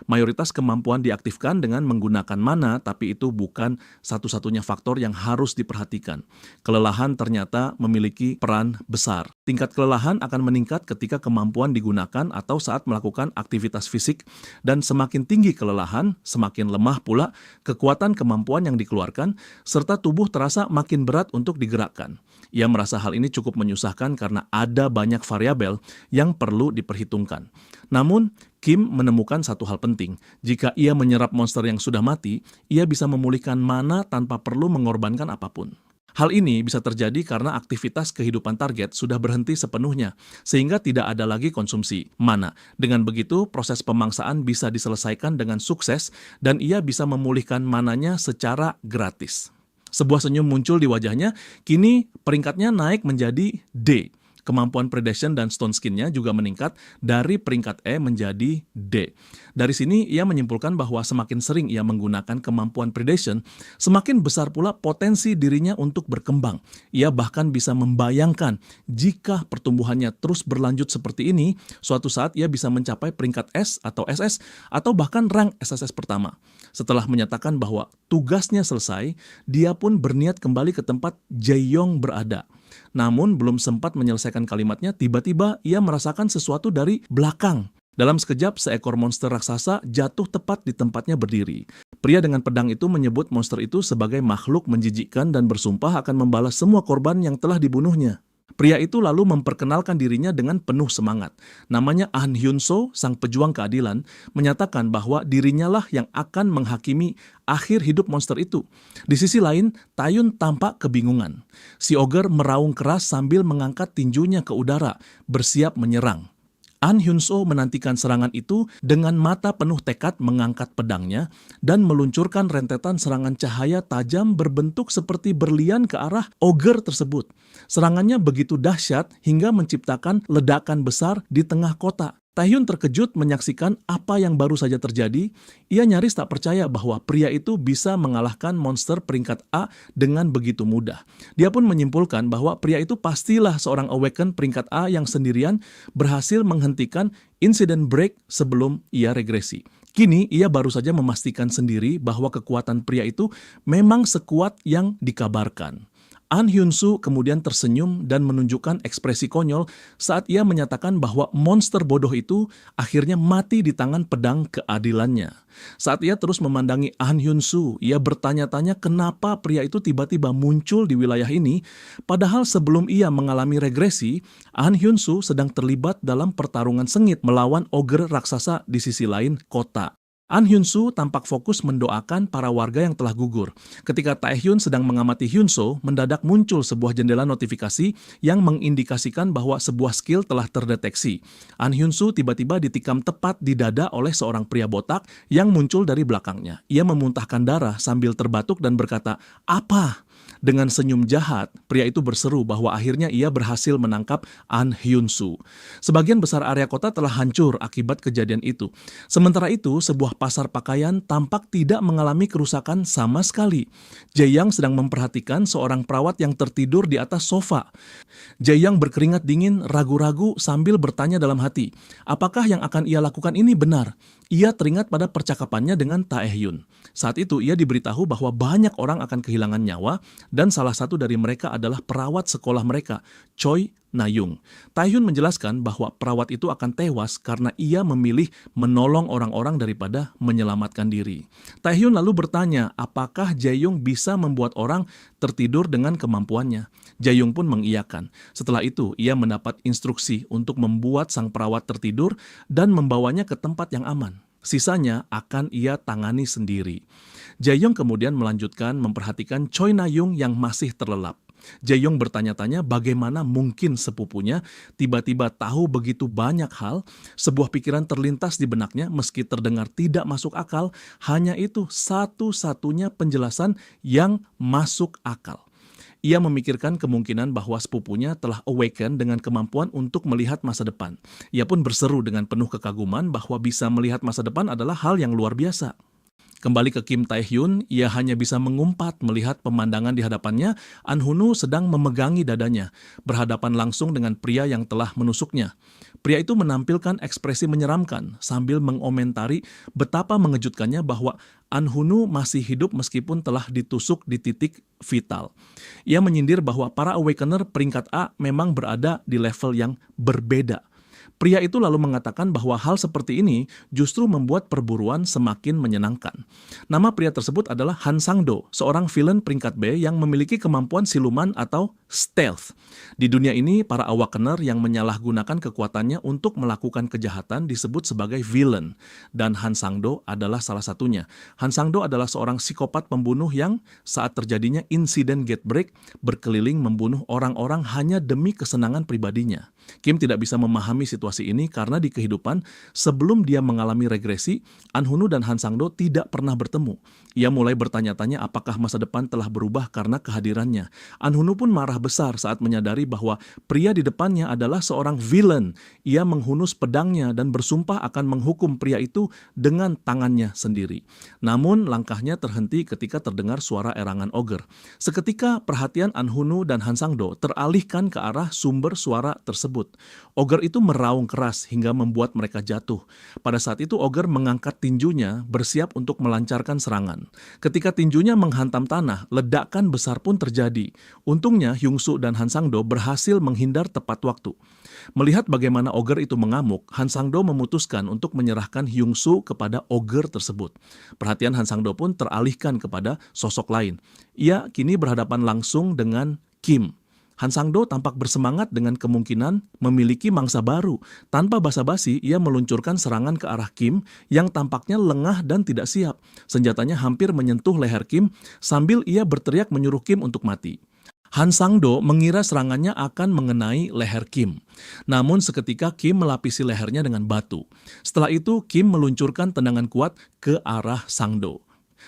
Mayoritas kemampuan diaktifkan dengan menggunakan mana, tapi itu bukan satu-satunya faktor yang harus diperhatikan. Kelelahan ternyata memiliki peran besar. Tingkat kelelahan akan meningkat ketika kemampuan digunakan atau saat melakukan aktivitas fisik, dan semakin tinggi kelelahan, semakin lemah pula kekuatan kemampuan yang dikeluarkan, serta tubuh terasa makin berat untuk digerakkan. Ia merasa hal ini cukup menyusahkan karena ada banyak variabel yang perlu diperhitungkan. Namun, Kim menemukan satu hal penting. Jika ia menyerap monster yang sudah mati, ia bisa memulihkan mana tanpa perlu mengorbankan apapun. Hal ini bisa terjadi karena aktivitas kehidupan target sudah berhenti sepenuhnya, sehingga tidak ada lagi konsumsi mana. Dengan begitu, proses pemangsaan bisa diselesaikan dengan sukses dan ia bisa memulihkan mananya secara gratis. Sebuah senyum muncul di wajahnya, kini peringkatnya naik menjadi D. Kemampuan predation dan stone skin-nya juga meningkat dari peringkat E menjadi D. Dari sini ia menyimpulkan bahwa semakin sering ia menggunakan kemampuan predation, semakin besar pula potensi dirinya untuk berkembang. Ia bahkan bisa membayangkan jika pertumbuhannya terus berlanjut seperti ini, suatu saat ia bisa mencapai peringkat S atau SS atau bahkan rank SSS pertama. Setelah menyatakan bahwa tugasnya selesai, dia pun berniat kembali ke tempat Jae-yong berada. Namun belum sempat menyelesaikan kalimatnya, tiba-tiba ia merasakan sesuatu dari belakang. Dalam sekejap, seekor monster raksasa jatuh tepat di tempatnya berdiri. Pria dengan pedang itu menyebut monster itu sebagai makhluk menjijikkan dan bersumpah akan membalas semua korban yang telah dibunuhnya. Pria itu lalu memperkenalkan dirinya dengan penuh semangat. Namanya An Hyun-soo, sang pejuang keadilan, menyatakan bahwa dirinya lah yang akan menghakimi akhir hidup monster itu. Di sisi lain, Taeyun tampak kebingungan. Si ogre meraung keras sambil mengangkat tinjunya ke udara, bersiap menyerang. An Hyun-soo menantikan serangan itu dengan mata penuh tekad mengangkat pedangnya dan meluncurkan rentetan serangan cahaya tajam berbentuk seperti berlian ke arah ogre tersebut. Serangannya begitu dahsyat hingga menciptakan ledakan besar di tengah kota. Taeyun terkejut menyaksikan apa yang baru saja terjadi. Ia nyaris tak percaya bahwa pria itu bisa mengalahkan monster peringkat A dengan begitu mudah. Dia pun menyimpulkan bahwa pria itu pastilah seorang Awaken peringkat A yang sendirian berhasil menghentikan insiden break sebelum ia regresi. Kini ia baru saja memastikan sendiri bahwa kekuatan pria itu memang sekuat yang dikabarkan. An Hyun-soo kemudian tersenyum dan menunjukkan ekspresi konyol saat ia menyatakan bahwa monster bodoh itu akhirnya mati di tangan pedang keadilannya. Saat ia terus memandangi An Hyun-soo, ia bertanya-tanya kenapa pria itu tiba-tiba muncul di wilayah ini, padahal sebelum ia mengalami regresi, An Hyun-soo sedang terlibat dalam pertarungan sengit melawan ogre raksasa di sisi lain kota. An Hyun-soo tampak fokus mendoakan para warga yang telah gugur. Ketika Taehyun sedang mengamati Hyun-soo, mendadak muncul sebuah jendela notifikasi yang mengindikasikan bahwa sebuah skill telah terdeteksi. An Hyun-soo tiba-tiba ditikam tepat di dada oleh seorang pria botak yang muncul dari belakangnya. Ia memuntahkan darah sambil terbatuk dan berkata, "Apa?" Dengan senyum jahat, pria itu berseru bahwa akhirnya ia berhasil menangkap An Hyun-soo. Sebagian besar area kota telah hancur akibat kejadian itu. Sementara itu, sebuah pasar pakaian tampak tidak mengalami kerusakan sama sekali. Jae-young sedang memperhatikan seorang perawat yang tertidur di atas sofa. Jae-young berkeringat dingin, ragu-ragu sambil bertanya dalam hati, apakah yang akan ia lakukan ini benar? Ia teringat pada percakapannya dengan Taehyun. Saat itu ia diberitahu bahwa banyak orang akan kehilangan nyawa dan salah satu dari mereka adalah perawat sekolah mereka, Choi Na-yung. Tae-hyun menjelaskan bahwa perawat itu akan tewas karena ia memilih menolong orang-orang daripada menyelamatkan diri. Tae-hyun lalu bertanya apakah Jae-young bisa membuat orang tertidur dengan kemampuannya. Jae-young pun mengiyakan. Setelah itu, ia mendapat instruksi untuk membuat sang perawat tertidur dan membawanya ke tempat yang aman. Sisanya akan ia tangani sendiri. Jae-young kemudian melanjutkan memperhatikan Choi Na-yung yang masih terlelap. Jae-young bertanya-tanya bagaimana mungkin sepupunya tiba-tiba tahu begitu banyak hal. Sebuah pikiran terlintas di benaknya meski terdengar tidak masuk akal. Hanya itu satu-satunya penjelasan yang masuk akal. Ia memikirkan kemungkinan bahwa sepupunya telah awaken dengan kemampuan untuk melihat masa depan. Ia pun berseru dengan penuh kekaguman bahwa bisa melihat masa depan adalah hal yang luar biasa. Kembali ke Kim Tae-hyun, ia hanya bisa mengumpat melihat pemandangan di hadapannya. An Hun-woo sedang memegangi dadanya, berhadapan langsung dengan pria yang telah menusuknya. Pria itu menampilkan ekspresi menyeramkan sambil mengomentari betapa mengejutkannya bahwa An Hun-woo masih hidup meskipun telah ditusuk di titik vital. Ia menyindir bahwa para awakener peringkat A memang berada di level yang berbeda. Pria itu lalu mengatakan bahwa hal seperti ini justru membuat perburuan semakin menyenangkan. Nama pria tersebut adalah Han Sang-do, seorang villain peringkat B yang memiliki kemampuan siluman atau stealth. Di dunia ini, para awakener yang menyalahgunakan kekuatannya untuk melakukan kejahatan disebut sebagai villain. Dan Han Sang-do adalah salah satunya. Han Sang-do adalah seorang psikopat pembunuh yang saat terjadinya insiden Gatebreak berkeliling membunuh orang-orang hanya demi kesenangan pribadinya. Kim tidak bisa memahami situasi ini karena di kehidupan sebelum dia mengalami regresi, An Hun-woo dan Han Sang-do tidak pernah bertemu. Ia mulai bertanya-tanya apakah masa depan telah berubah karena kehadirannya. An Hun-woo pun marah besar saat menyadari bahwa pria di depannya adalah seorang villain. Ia menghunus pedangnya dan bersumpah akan menghukum pria itu dengan tangannya sendiri. Namun langkahnya terhenti ketika terdengar suara erangan ogre. Seketika perhatian An Hun-woo dan Han Sang-do teralihkan ke arah sumber suara tersebut. Ogre itu meraung keras hingga membuat mereka jatuh. Pada saat itu ogre mengangkat tinjunya bersiap untuk melancarkan serangan. Ketika tinjunya menghantam tanah, ledakan besar pun terjadi. Untungnya Hyung-soo dan Han Sang-do berhasil menghindar tepat waktu. Melihat bagaimana ogre itu mengamuk, Han Sang-do memutuskan untuk menyerahkan Hyung-soo kepada ogre tersebut. Perhatian Han Sang-do pun teralihkan kepada sosok lain. Ia kini berhadapan langsung dengan Kim. Han Sang-do tampak bersemangat dengan kemungkinan memiliki mangsa baru. Tanpa basa-basi, ia meluncurkan serangan ke arah Kim yang tampaknya lengah dan tidak siap. Senjatanya hampir menyentuh leher Kim sambil ia berteriak menyuruh Kim untuk mati. Han Sang-do mengira serangannya akan mengenai leher Kim. Namun seketika Kim melapisi lehernya dengan batu. Setelah itu Kim meluncurkan tendangan kuat ke arah Sang-do.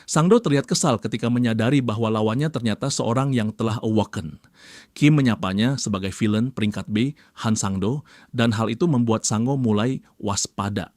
Sang-do terlihat kesal ketika menyadari bahwa lawannya ternyata seorang yang telah awaken. Kim menyapanya sebagai villain peringkat B, Han Sang-do, dan hal itu membuat Sang-do mulai waspada.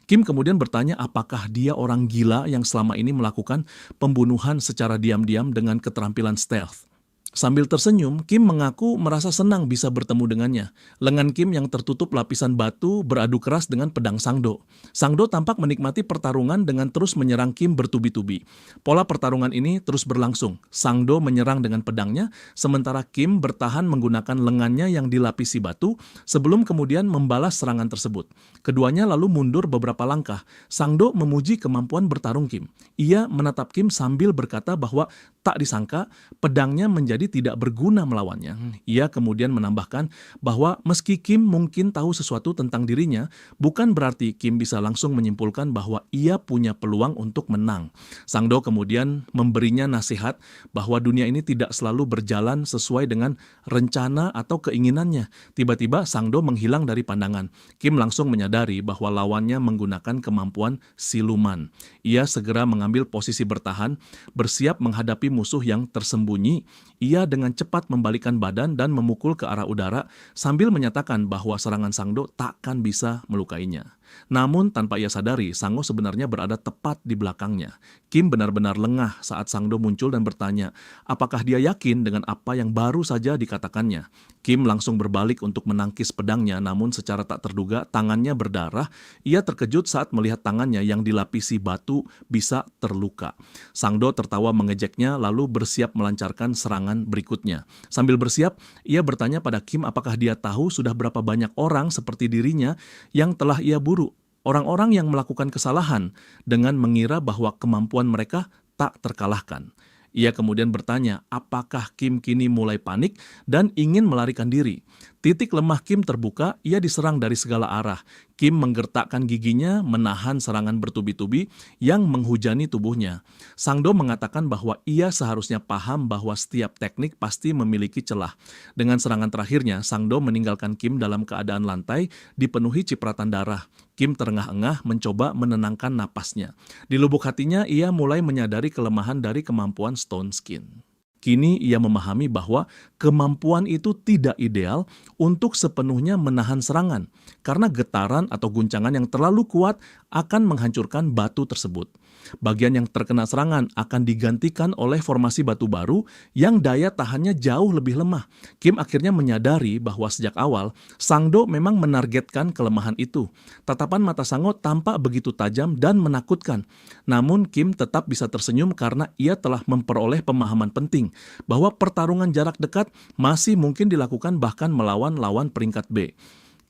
Kim kemudian bertanya apakah dia orang gila yang selama ini melakukan pembunuhan secara diam-diam dengan keterampilan stealth. Sambil tersenyum, Kim mengaku merasa senang bisa bertemu dengannya. Lengan Kim yang tertutup lapisan batu beradu keras dengan pedang Sang-do. Sang-do tampak menikmati pertarungan dengan terus menyerang Kim bertubi-tubi. Pola pertarungan ini terus berlangsung. Sang-do menyerang dengan pedangnya, sementara Kim bertahan menggunakan lengannya yang dilapisi batu sebelum kemudian membalas serangan tersebut. Keduanya lalu mundur beberapa langkah. Sang-do memuji kemampuan bertarung Kim. Ia menatap Kim sambil berkata bahwa tak disangka pedangnya menjadi tidak berguna melawannya. Ia kemudian menambahkan bahwa meski Kim mungkin tahu sesuatu tentang dirinya, bukan berarti Kim bisa langsung menyimpulkan bahwa ia punya peluang untuk menang. Sang-do kemudian memberinya nasihat bahwa dunia ini tidak selalu berjalan sesuai dengan rencana atau keinginannya. Tiba-tiba Sang-do menghilang dari pandangan. Kim langsung menyadari bahwa lawannya menggunakan kemampuan siluman. Ia segera mengambil posisi bertahan, bersiap menghadapi musuh yang tersembunyi. Ia dengan cepat membalikkan badan dan memukul ke arah udara sambil menyatakan bahwa serangan Sang-do takkan bisa melukainya. Namun tanpa ia sadari, Sang-do sebenarnya berada tepat di belakangnya. Kim benar-benar lengah saat Sang-do muncul dan bertanya, apakah dia yakin dengan apa yang baru saja dikatakannya. Kim langsung berbalik untuk menangkis pedangnya, namun secara tak terduga tangannya berdarah. Ia terkejut saat melihat tangannya yang dilapisi batu bisa terluka. Sang-do tertawa mengejeknya lalu bersiap melancarkan serangan berikutnya. Sambil bersiap, ia bertanya pada Kim apakah dia tahu sudah berapa banyak orang seperti dirinya yang telah ia buru. Orang-orang yang melakukan kesalahan dengan mengira bahwa kemampuan mereka tak terkalahkan. Ia kemudian bertanya apakah Kim kini mulai panik dan ingin melarikan diri. Titik lemah Kim terbuka, ia diserang dari segala arah. Kim menggertakkan giginya, menahan serangan bertubi-tubi yang menghujani tubuhnya. Sang-do mengatakan bahwa ia seharusnya paham bahwa setiap teknik pasti memiliki celah. Dengan serangan terakhirnya, Sang-do meninggalkan Kim dalam keadaan lantai dipenuhi cipratan darah. Kim terengah-engah mencoba menenangkan napasnya. Di lubuk hatinya, ia mulai menyadari kelemahan dari kemampuan Stone Skin. Kini ia memahami bahwa kemampuan itu tidak ideal untuk sepenuhnya menahan serangan, karena getaran atau guncangan yang terlalu kuat akan menghancurkan batu tersebut. Bagian yang terkena serangan akan digantikan oleh formasi batu baru yang daya tahannya jauh lebih lemah. Kim akhirnya menyadari bahwa sejak awal, Sang-do memang menargetkan kelemahan itu. Tatapan mata Sang-do tampak begitu tajam dan menakutkan. Namun Kim tetap bisa tersenyum karena ia telah memperoleh pemahaman penting bahwa pertarungan jarak dekat masih mungkin dilakukan bahkan melawan lawan peringkat B.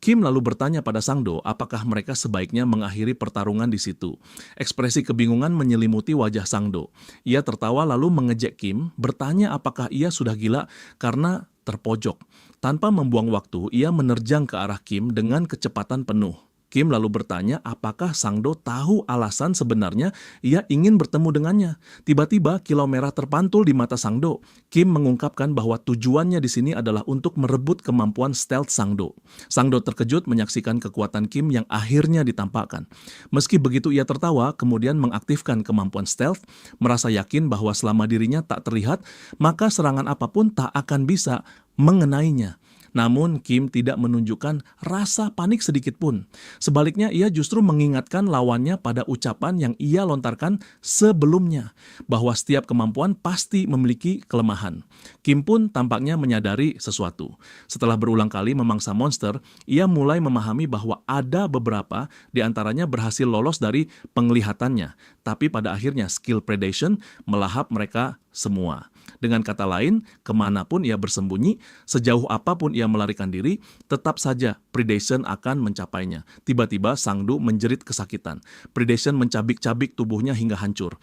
Kim lalu bertanya pada Sang-do apakah mereka sebaiknya mengakhiri pertarungan di situ. Ekspresi kebingungan menyelimuti wajah Sang-do. Ia tertawa lalu mengejek Kim, bertanya apakah ia sudah gila karena terpojok. Tanpa membuang waktu, ia menerjang ke arah Kim dengan kecepatan penuh. Kim lalu bertanya apakah Sang-do tahu alasan sebenarnya ia ingin bertemu dengannya. Tiba-tiba kilau merah terpantul di mata Sang-do. Kim mengungkapkan bahwa tujuannya di sini adalah untuk merebut kemampuan stealth Sang-do. Sang-do terkejut menyaksikan kekuatan Kim yang akhirnya ditampakkan. Meski begitu ia tertawa, kemudian mengaktifkan kemampuan stealth, merasa yakin bahwa selama dirinya tak terlihat, maka serangan apapun tak akan bisa mengenainya. Namun Kim tidak menunjukkan rasa panik sedikit pun. Sebaliknya ia justru mengingatkan lawannya pada ucapan yang ia lontarkan sebelumnya, bahwa setiap kemampuan pasti memiliki kelemahan. Kim pun tampaknya menyadari sesuatu. Setelah berulang kali memangsa monster, ia mulai memahami bahwa ada beberapa di antaranya berhasil lolos dari penglihatannya, tapi pada akhirnya skill predation melahap mereka semua. Dengan kata lain, kemanapun ia bersembunyi, sejauh apapun ia melarikan diri, tetap saja predation akan mencapainya. Tiba-tiba Sang-do menjerit kesakitan. Predation mencabik-cabik tubuhnya hingga hancur.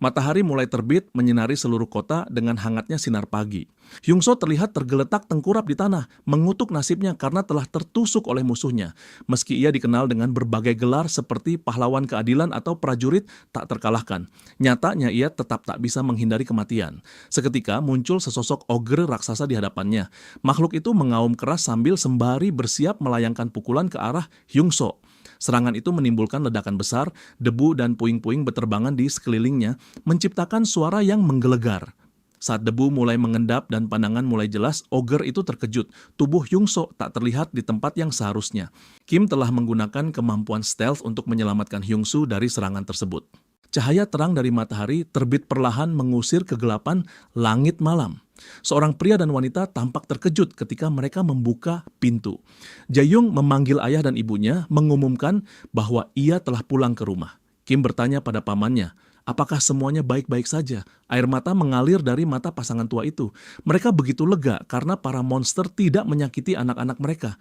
Matahari mulai terbit menyinari seluruh kota dengan hangatnya sinar pagi. Hyung-so terlihat tergeletak tengkurap di tanah, mengutuk nasibnya karena telah tertusuk oleh musuhnya. Meski ia dikenal dengan berbagai gelar seperti pahlawan keadilan atau prajurit tak terkalahkan, nyatanya ia tetap tak bisa menghindari kematian. Seketika muncul sesosok ogre raksasa di hadapannya. Makhluk itu mengaum keras sambil sembari bersiap melayangkan pukulan ke arah Hyung-so. Serangan itu menimbulkan ledakan besar, debu dan puing-puing beterbangan di sekelilingnya, menciptakan suara yang menggelegar. Saat debu mulai mengendap dan pandangan mulai jelas, ogre itu terkejut. Tubuh Hyung-so tak terlihat di tempat yang seharusnya. Kim telah menggunakan kemampuan stealth untuk menyelamatkan Hyung-so dari serangan tersebut. Cahaya terang dari matahari terbit perlahan mengusir kegelapan langit malam. Seorang pria dan wanita tampak terkejut ketika mereka membuka pintu. Jae-young memanggil ayah dan ibunya, mengumumkan bahwa ia telah pulang ke rumah. Kim bertanya pada pamannya, apakah semuanya baik-baik saja? Air mata mengalir dari mata pasangan tua itu. Mereka begitu lega karena para monster tidak menyakiti anak-anak mereka.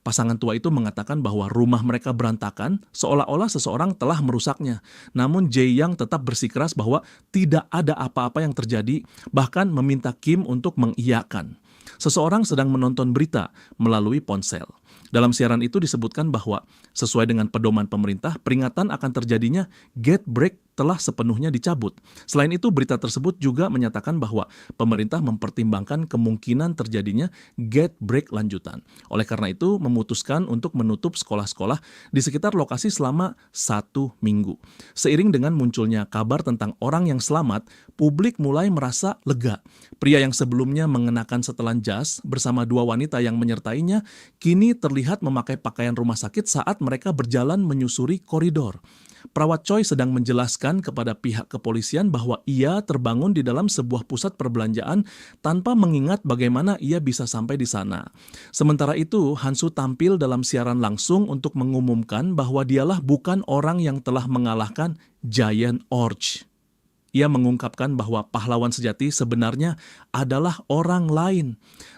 Pasangan tua itu mengatakan bahwa rumah mereka berantakan, seolah-olah seseorang telah merusaknya. Namun Jae-young tetap bersikeras bahwa tidak ada apa-apa yang terjadi, bahkan meminta Kim untuk mengiyakan. Seseorang sedang menonton berita melalui ponsel. Dalam siaran itu disebutkan bahwa sesuai dengan pedoman pemerintah, peringatan akan terjadinya gate break telah sepenuhnya dicabut. Selain itu, berita tersebut juga menyatakan bahwa pemerintah mempertimbangkan kemungkinan terjadinya gate break lanjutan. Oleh karena itu, memutuskan untuk menutup sekolah-sekolah di sekitar lokasi selama 1 minggu. Seiring dengan munculnya kabar tentang orang yang selamat, publik mulai merasa lega. Pria yang sebelumnya mengenakan setelan jas bersama 2 wanita yang menyertainya, kini terlihat memakai pakaian rumah sakit saat mereka berjalan menyusuri koridor. Perawat Choi sedang menjelaskan kepada pihak kepolisian bahwa ia terbangun di dalam sebuah pusat perbelanjaan tanpa mengingat bagaimana ia bisa sampai di sana. Sementara itu, Hansu tampil dalam siaran langsung untuk mengumumkan bahwa dialah bukan orang yang telah mengalahkan Giant Orge. Ia mengungkapkan bahwa pahlawan sejati sebenarnya adalah orang lain.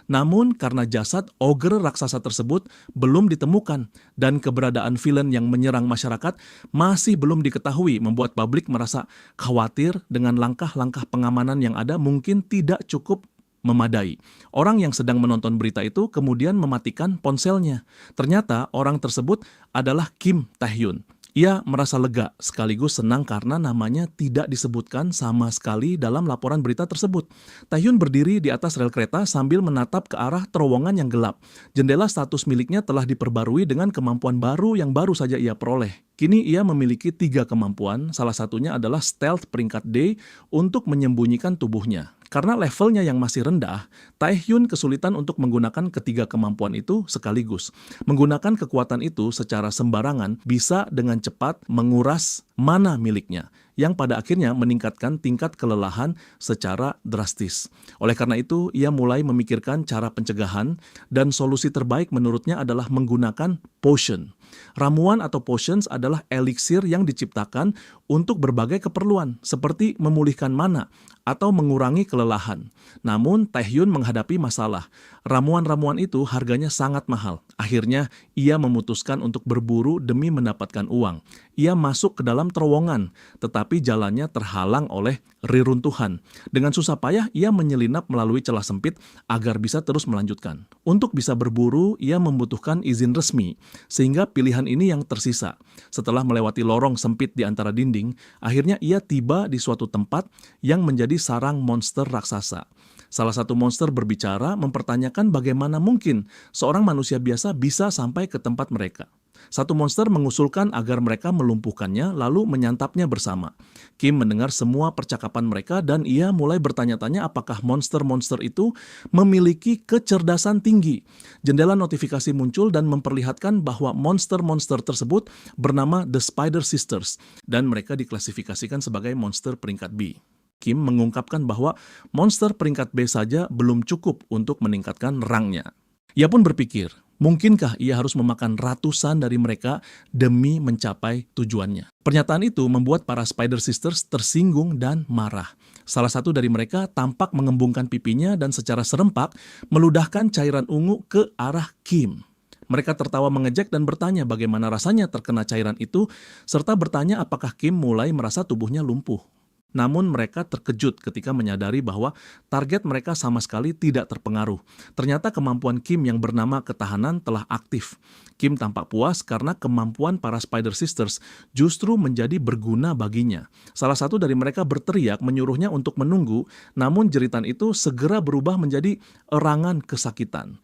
Namun karena jasad ogre raksasa tersebut belum ditemukan dan keberadaan villain yang menyerang masyarakat masih belum diketahui, membuat publik merasa khawatir dengan langkah-langkah pengamanan yang ada mungkin tidak cukup memadai. Orang yang sedang menonton berita itu kemudian mematikan ponselnya. Ternyata orang tersebut adalah Kim Tae-hyun. Ia merasa lega sekaligus senang karena namanya tidak disebutkan sama sekali dalam laporan berita tersebut. Tae-hyun berdiri di atas rel kereta sambil menatap ke arah terowongan yang gelap. Jendela status miliknya telah diperbarui dengan kemampuan baru yang baru saja ia peroleh. Kini ia memiliki 3 kemampuan, salah satunya adalah stealth peringkat D untuk menyembunyikan tubuhnya. Karena levelnya yang masih rendah, Tae-hyun kesulitan untuk menggunakan ketiga kemampuan itu sekaligus. Menggunakan kekuatan itu secara sembarangan bisa dengan cepat menguras mana miliknya, yang pada akhirnya meningkatkan tingkat kelelahan secara drastis. Oleh karena itu, ia mulai memikirkan cara pencegahan dan solusi terbaik menurutnya adalah menggunakan potion. Ramuan atau potions adalah eliksir yang diciptakan untuk berbagai keperluan, seperti memulihkan mana atau mengurangi kelelahan. Namun, Tae-hyun menghadapi masalah. Ramuan-ramuan itu harganya sangat mahal. Akhirnya, ia memutuskan untuk berburu demi mendapatkan uang. Ia masuk ke dalam terowongan, tetapi jalannya terhalang oleh reruntuhan. Dengan susah payah, ia menyelinap melalui celah sempit agar bisa terus melanjutkan. Untuk bisa berburu, ia membutuhkan izin resmi, sehingga pilihan ini yang tersisa. Setelah melewati lorong sempit di antara dinding, akhirnya ia tiba di suatu tempat yang menjadi sarang monster raksasa. Salah satu monster berbicara mempertanyakan bagaimana mungkin seorang manusia biasa bisa sampai ke tempat mereka. Satu monster mengusulkan agar mereka melumpuhkannya lalu menyantapnya bersama. Kim mendengar semua percakapan mereka dan ia mulai bertanya-tanya apakah monster-monster itu memiliki kecerdasan tinggi. Jendela notifikasi muncul dan memperlihatkan bahwa monster-monster tersebut bernama The Spider Sisters dan mereka diklasifikasikan sebagai monster peringkat B. Kim mengungkapkan bahwa monster peringkat B saja belum cukup untuk meningkatkan rangnya. Ia pun berpikir, mungkinkah ia harus memakan ratusan dari mereka demi mencapai tujuannya? Pernyataan itu membuat para Spider Sisters tersinggung dan marah. Salah satu dari mereka tampak mengembungkan pipinya dan secara serempak meludahkan cairan ungu ke arah Kim. Mereka tertawa mengejek dan bertanya bagaimana rasanya terkena cairan itu, serta bertanya apakah Kim mulai merasa tubuhnya lumpuh. Namun mereka terkejut ketika menyadari bahwa target mereka sama sekali tidak terpengaruh. Ternyata kemampuan Kim yang bernama ketahanan telah aktif. Kim tampak puas karena kemampuan para Spider Sisters justru menjadi berguna baginya. Salah satu dari mereka berteriak menyuruhnya untuk menunggu, namun jeritan itu segera berubah menjadi erangan kesakitan.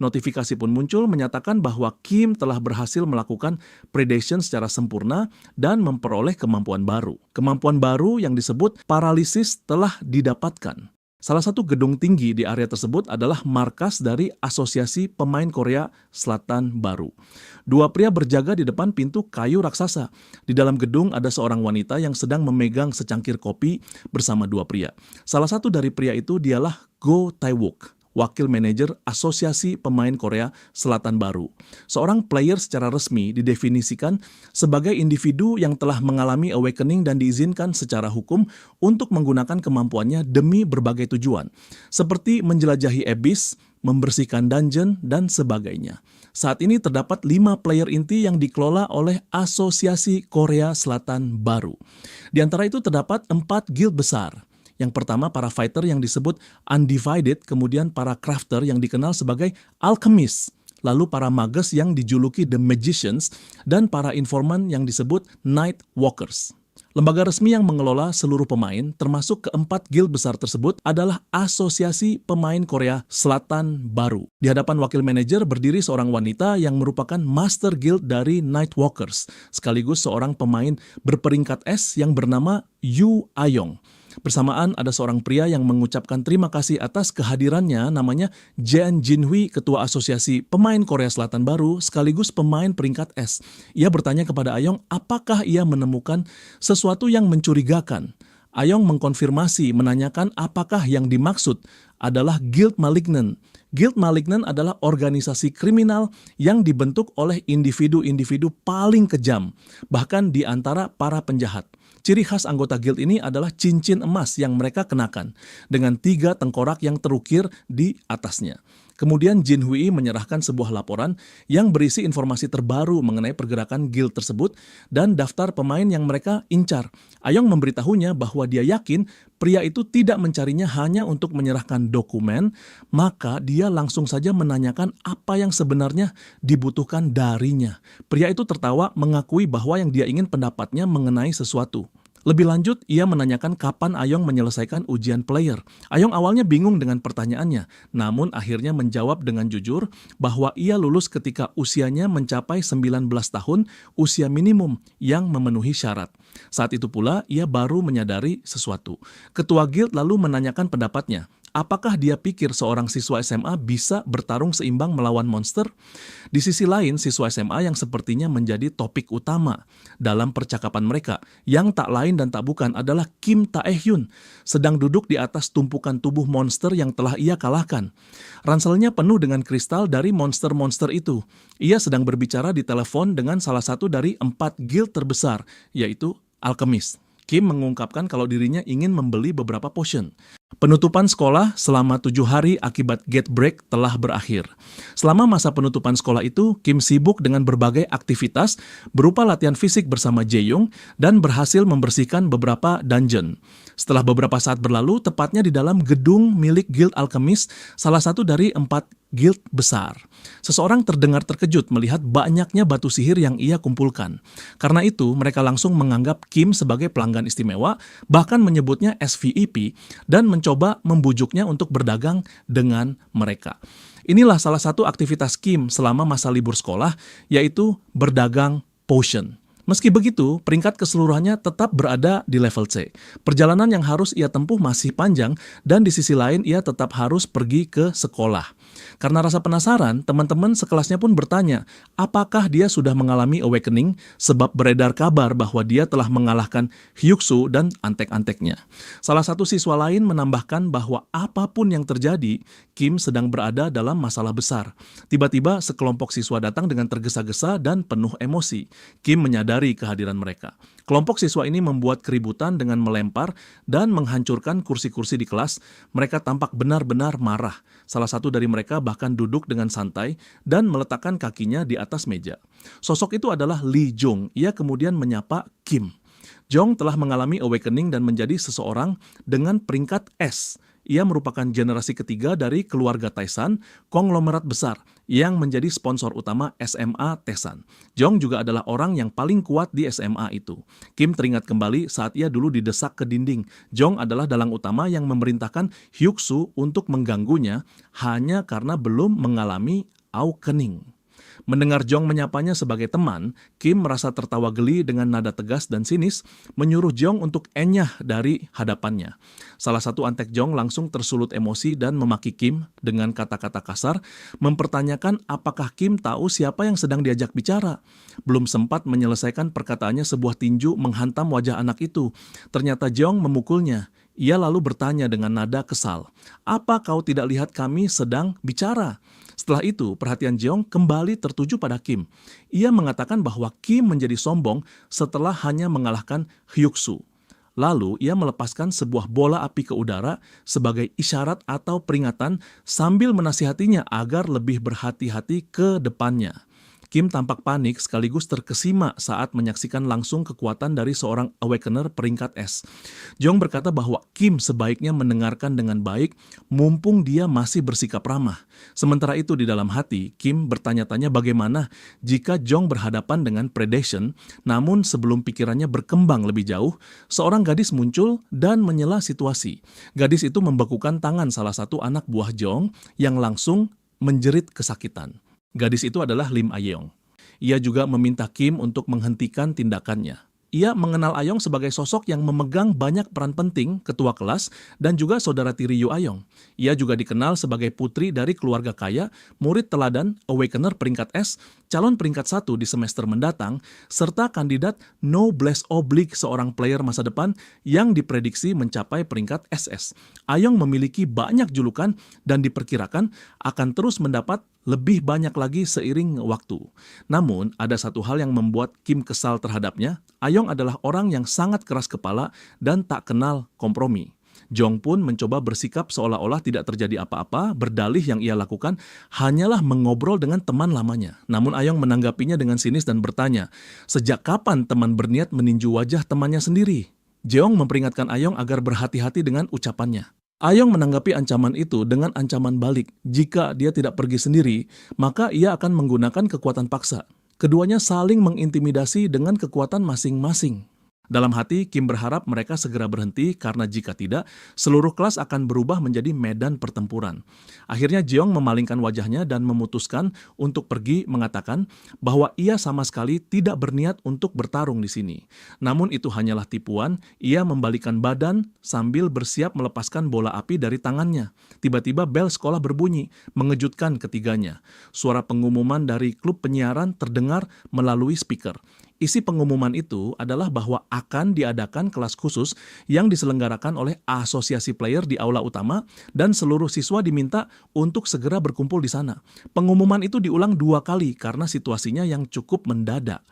Notifikasi pun muncul menyatakan bahwa Kim telah berhasil melakukan predation secara sempurna dan memperoleh kemampuan baru. Kemampuan baru yang disebut paralisis telah didapatkan. Salah satu gedung tinggi di area tersebut adalah markas dari Asosiasi Pemain Korea Selatan Baru. 2 pria berjaga di depan pintu kayu raksasa. Di dalam gedung ada seorang wanita yang sedang memegang secangkir kopi bersama 2 pria. Salah satu dari pria itu dialah Go Tae-wook, wakil manajer Asosiasi Pemain Korea Selatan Baru. Seorang player secara resmi didefinisikan sebagai individu yang telah mengalami awakening dan diizinkan secara hukum untuk menggunakan kemampuannya demi berbagai tujuan, seperti menjelajahi abyss, membersihkan dungeon, dan sebagainya. Saat ini terdapat 5 player inti yang dikelola oleh Asosiasi Korea Selatan Baru. Di antara itu terdapat 4 guild besar. Yang pertama para fighter yang disebut Undivided, kemudian para crafter yang dikenal sebagai Alchemist, lalu para mages yang dijuluki The Magicians, dan para informan yang disebut Night Walkers. Lembaga resmi yang mengelola seluruh pemain, termasuk keempat guild besar tersebut, adalah Asosiasi Pemain Korea Selatan Baru. Di hadapan wakil manajer berdiri seorang wanita yang merupakan Master Guild dari Nightwalkers, sekaligus seorang pemain berperingkat S yang bernama Yu Ayong. Bersamaan ada seorang pria yang mengucapkan terima kasih atas kehadirannya, namanya Jean Jinhui, ketua Asosiasi Pemain Korea Selatan Baru sekaligus pemain peringkat S. Ia bertanya kepada Ayong apakah ia menemukan sesuatu yang mencurigakan. Ayong mengkonfirmasi, menanyakan apakah yang dimaksud adalah Guild Malignant. Guild Malignant adalah organisasi kriminal yang dibentuk oleh individu-individu paling kejam, bahkan di antara para penjahat. Ciri khas anggota guild ini adalah cincin emas yang mereka kenakan, dengan 3 tengkorak yang terukir di atasnya. Kemudian Jin Hui menyerahkan sebuah laporan yang berisi informasi terbaru mengenai pergerakan guild tersebut dan daftar pemain yang mereka incar. Ayong memberitahunya bahwa dia yakin pria itu tidak mencarinya hanya untuk menyerahkan dokumen, maka dia langsung saja menanyakan apa yang sebenarnya dibutuhkan darinya. Pria itu tertawa mengakui bahwa yang dia ingin pendapatnya mengenai sesuatu. Lebih lanjut, ia menanyakan kapan Ayong menyelesaikan ujian player. Ayong awalnya bingung dengan pertanyaannya, namun akhirnya menjawab dengan jujur bahwa ia lulus ketika usianya mencapai 19 tahun, usia minimum yang memenuhi syarat. Saat itu pula, ia baru menyadari sesuatu. Ketua guild lalu menanyakan pendapatnya. Apakah dia pikir seorang siswa SMA bisa bertarung seimbang melawan monster? Di sisi lain, siswa SMA yang sepertinya menjadi topik utama dalam percakapan mereka, yang tak lain dan tak bukan adalah Kim Tae-hyun, sedang duduk di atas tumpukan tubuh monster yang telah ia kalahkan. Ranselnya penuh dengan kristal dari monster-monster itu. Ia sedang berbicara di telepon dengan salah satu dari 4 guild terbesar, yaitu Alchemist. Kim mengungkapkan kalau dirinya ingin membeli beberapa potion. Penutupan sekolah selama 7 hari akibat gate break telah berakhir. Selama masa penutupan sekolah itu, Kim sibuk dengan berbagai aktivitas berupa latihan fisik bersama Jae-young dan berhasil membersihkan beberapa dungeon. Setelah beberapa saat berlalu, tepatnya di dalam gedung milik Guild Alchemist, salah satu dari 4 guild besar. Seseorang terdengar terkejut melihat banyaknya batu sihir yang ia kumpulkan. Karena itu, mereka langsung menganggap Kim sebagai pelanggan istimewa, bahkan menyebutnya SVIP, dan mencoba membujuknya untuk berdagang dengan mereka. Inilah salah satu aktivitas Kim selama masa libur sekolah, yaitu berdagang potion. Meski begitu, peringkat keseluruhannya tetap berada di level C. Perjalanan yang harus ia tempuh masih panjang, dan di sisi lain ia tetap harus pergi ke sekolah. Karena rasa penasaran, teman-teman sekelasnya pun bertanya, apakah dia sudah mengalami awakening sebab beredar kabar bahwa dia telah mengalahkan Hyuksu dan antek-anteknya. Salah satu siswa lain menambahkan bahwa apapun yang terjadi, Kim sedang berada dalam masalah besar. Tiba-tiba sekelompok siswa datang dengan tergesa-gesa dan penuh emosi. Kim menyadari kehadiran mereka. Kelompok siswa ini membuat keributan dengan melempar dan menghancurkan kursi-kursi di kelas. Mereka tampak benar-benar marah. Salah satu dari mereka bahkan duduk dengan santai dan meletakkan kakinya di atas meja. Sosok itu adalah Lee Jong. Ia kemudian menyapa Kim. Jong telah mengalami awakening dan menjadi seseorang dengan peringkat S. Ia merupakan generasi ketiga dari keluarga Taesan, konglomerat besar yang menjadi sponsor utama SMA Taesan. Jong juga adalah orang yang paling kuat di SMA itu. Kim teringat kembali saat ia dulu didesak ke dinding. Jong adalah dalang utama yang memerintahkan Hyuksu untuk mengganggunya hanya karena belum mengalami awakening. Mendengar Jong menyapanya sebagai teman, Kim merasa tertawa geli dengan nada tegas dan sinis, menyuruh Jong untuk enyah dari hadapannya. Salah satu antek Jong langsung tersulut emosi dan memaki Kim dengan kata-kata kasar, mempertanyakan apakah Kim tahu siapa yang sedang diajak bicara. Belum sempat menyelesaikan perkataannya, sebuah tinju menghantam wajah anak itu. Ternyata Jong memukulnya. Ia lalu bertanya dengan nada kesal, "Apa kau tidak lihat kami sedang bicara?" Setelah itu, perhatian Jeong kembali tertuju pada Kim. Ia mengatakan bahwa Kim menjadi sombong setelah hanya mengalahkan Hyuksu. Lalu, ia melepaskan sebuah bola api ke udara sebagai isyarat atau peringatan sambil menasihatinya agar lebih berhati-hati ke depannya. Kim tampak panik sekaligus terkesima saat menyaksikan langsung kekuatan dari seorang Awakener peringkat S. Jeong berkata bahwa Kim sebaiknya mendengarkan dengan baik mumpung dia masih bersikap ramah. Sementara itu di dalam hati, Kim bertanya-tanya bagaimana jika Jeong berhadapan dengan predation, namun sebelum pikirannya berkembang lebih jauh, seorang gadis muncul dan menyela situasi. Gadis itu membekukan tangan salah satu anak buah Jeong yang langsung menjerit kesakitan. Gadis itu adalah Lim Ayeong. Ia juga meminta Kim untuk menghentikan tindakannya. Ia mengenal Ayong sebagai sosok yang memegang banyak peran penting, ketua kelas, dan juga saudara tiri Yu Ayong. Ia juga dikenal sebagai putri dari keluarga kaya, murid teladan, Awakener peringkat S, calon peringkat 1 di semester mendatang, serta kandidat noblesse oblige seorang player masa depan yang diprediksi mencapai peringkat SS. Ayong memiliki banyak julukan dan diperkirakan akan terus mendapat lebih banyak lagi seiring waktu. Namun, ada satu hal yang membuat Kim kesal terhadapnya. Ayong adalah orang yang sangat keras kepala dan tak kenal kompromi. Jeong pun mencoba bersikap seolah-olah tidak terjadi apa-apa, berdalih yang ia lakukan hanyalah mengobrol dengan teman lamanya. Namun Ayong menanggapinya dengan sinis dan bertanya, sejak kapan teman berniat meninju wajah temannya sendiri? Jeong memperingatkan Ayong agar berhati-hati dengan ucapannya. Ayong menanggapi ancaman itu dengan ancaman balik. Jika dia tidak pergi sendiri, maka ia akan menggunakan kekuatan paksa. Keduanya saling mengintimidasi dengan kekuatan masing-masing. Dalam hati, Kim berharap mereka segera berhenti karena jika tidak, seluruh kelas akan berubah menjadi medan pertempuran. Akhirnya Jeong memalingkan wajahnya dan memutuskan untuk pergi mengatakan bahwa ia sama sekali tidak berniat untuk bertarung di sini. Namun itu hanyalah tipuan, ia membalikan badan sambil bersiap melepaskan bola api dari tangannya. Tiba-tiba bel sekolah berbunyi, mengejutkan ketiganya. Suara pengumuman dari klub penyiaran terdengar melalui speaker. Isi pengumuman itu adalah bahwa akan diadakan kelas khusus yang diselenggarakan oleh asosiasi player di aula utama dan seluruh siswa diminta untuk segera berkumpul di sana. Pengumuman itu diulang 2 kali karena situasinya yang cukup mendadak.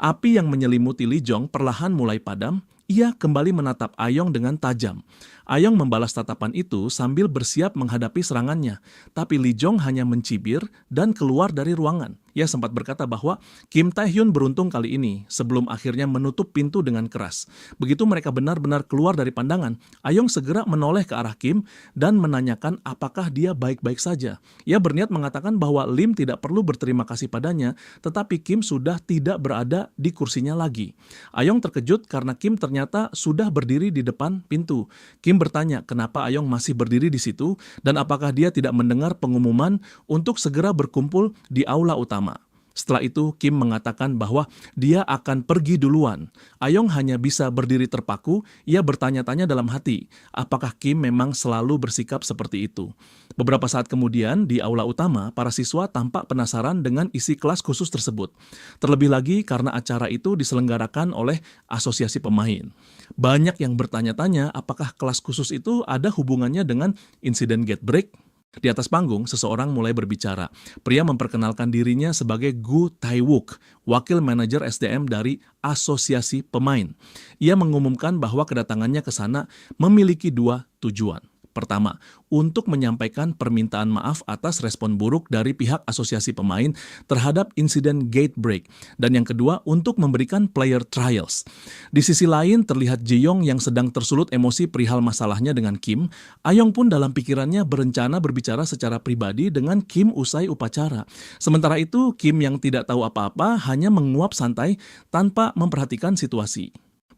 Api yang menyelimuti Lee Jong perlahan mulai padam. Ia kembali menatap Ayong dengan tajam. Ayong membalas tatapan itu sambil bersiap menghadapi serangannya. Tapi Lee Jong hanya mencibir dan keluar dari ruangan. Ia sempat berkata bahwa Kim Tae-hyun beruntung kali ini sebelum akhirnya menutup pintu dengan keras. Begitu mereka benar-benar keluar dari pandangan, Ayong segera menoleh ke arah Kim dan menanyakan apakah dia baik-baik saja. Ia berniat mengatakan bahwa Lim tidak perlu berterima kasih padanya, tetapi Kim sudah tidak berada di kursinya lagi. Ayong terkejut karena Kim ternyata sudah berdiri di depan pintu. Kim bertanya kenapa Ayong masih berdiri di situ dan apakah dia tidak mendengar pengumuman untuk segera berkumpul di aula utama. Setelah itu, Kim mengatakan bahwa dia akan pergi duluan. Ayong hanya bisa berdiri terpaku, ia bertanya-tanya dalam hati, apakah Kim memang selalu bersikap seperti itu. Beberapa saat kemudian, di aula utama, para siswa tampak penasaran dengan isi kelas khusus tersebut. Terlebih lagi karena acara itu diselenggarakan oleh asosiasi pemain. Banyak yang bertanya-tanya apakah kelas khusus itu ada hubungannya dengan insiden gate break. Di atas panggung, seseorang mulai berbicara. Pria memperkenalkan dirinya sebagai Gu Tae-wook, wakil manajer SDM dari Asosiasi Pemain. Ia mengumumkan bahwa kedatangannya ke sana memiliki 2 tujuan. Pertama, untuk menyampaikan permintaan maaf atas respon buruk dari pihak asosiasi pemain terhadap insiden gate break. Dan yang kedua, untuk memberikan player trials. Di sisi lain, terlihat Jeong yang sedang tersulut emosi perihal masalahnya dengan Kim. Ayong pun dalam pikirannya berencana berbicara secara pribadi dengan Kim usai upacara. Sementara itu, Kim yang tidak tahu apa-apa hanya menguap santai tanpa memperhatikan situasi.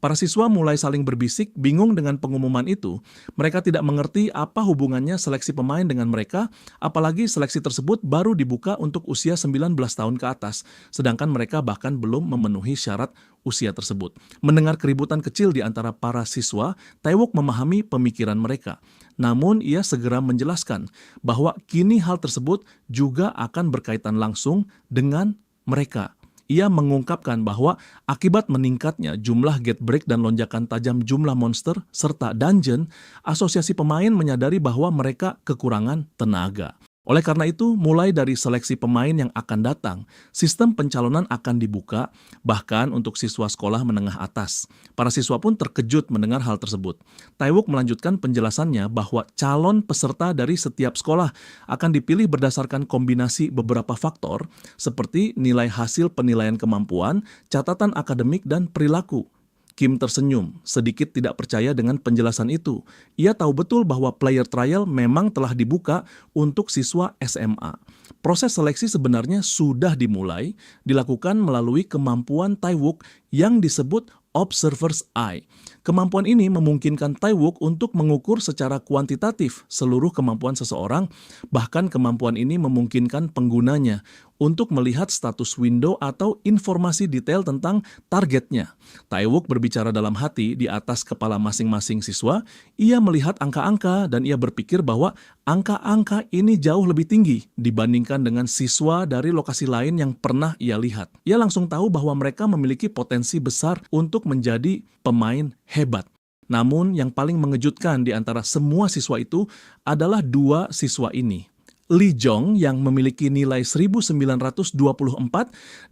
Para siswa mulai saling berbisik, bingung dengan pengumuman itu. Mereka tidak mengerti apa hubungannya seleksi pemain dengan mereka, apalagi seleksi tersebut baru dibuka untuk usia 19 tahun ke atas, sedangkan mereka bahkan belum memenuhi syarat usia tersebut. Mendengar keributan kecil di antara para siswa, Tae-wook memahami pemikiran mereka. Namun ia segera menjelaskan bahwa kini hal tersebut juga akan berkaitan langsung dengan mereka. Ia mengungkapkan bahwa akibat meningkatnya jumlah gate break dan lonjakan tajam jumlah monster serta dungeon, asosiasi pemain menyadari bahwa mereka kekurangan tenaga. Oleh karena itu, mulai dari seleksi pemain yang akan datang, sistem pencalonan akan dibuka, bahkan untuk siswa sekolah menengah atas. Para siswa pun terkejut mendengar hal tersebut. Taiwook melanjutkan penjelasannya bahwa calon peserta dari setiap sekolah akan dipilih berdasarkan kombinasi beberapa faktor, seperti nilai hasil penilaian kemampuan, catatan akademik, dan perilaku. Kim tersenyum, sedikit tidak percaya dengan penjelasan itu. Ia tahu betul bahwa player trial memang telah dibuka untuk siswa SMA. Proses seleksi sebenarnya sudah dimulai, dilakukan melalui kemampuan Taiwook yang disebut Observer's Eye. Kemampuan ini memungkinkan Taiwook untuk mengukur secara kuantitatif seluruh kemampuan seseorang, bahkan kemampuan ini memungkinkan penggunanya untuk melihat status window atau informasi detail tentang targetnya. Taiwook berbicara dalam hati di atas kepala masing-masing siswa. Ia melihat angka-angka dan ia berpikir bahwa angka-angka ini jauh lebih tinggi dibandingkan dengan siswa dari lokasi lain yang pernah ia lihat. Ia langsung tahu bahwa mereka memiliki potensi besar untuk menjadi pemain hebat. Namun yang paling mengejutkan di antara semua siswa itu adalah dua siswa ini. Lee Jong yang memiliki nilai 1924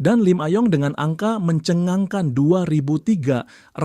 dan Lim Ayong dengan angka mencengangkan 2335.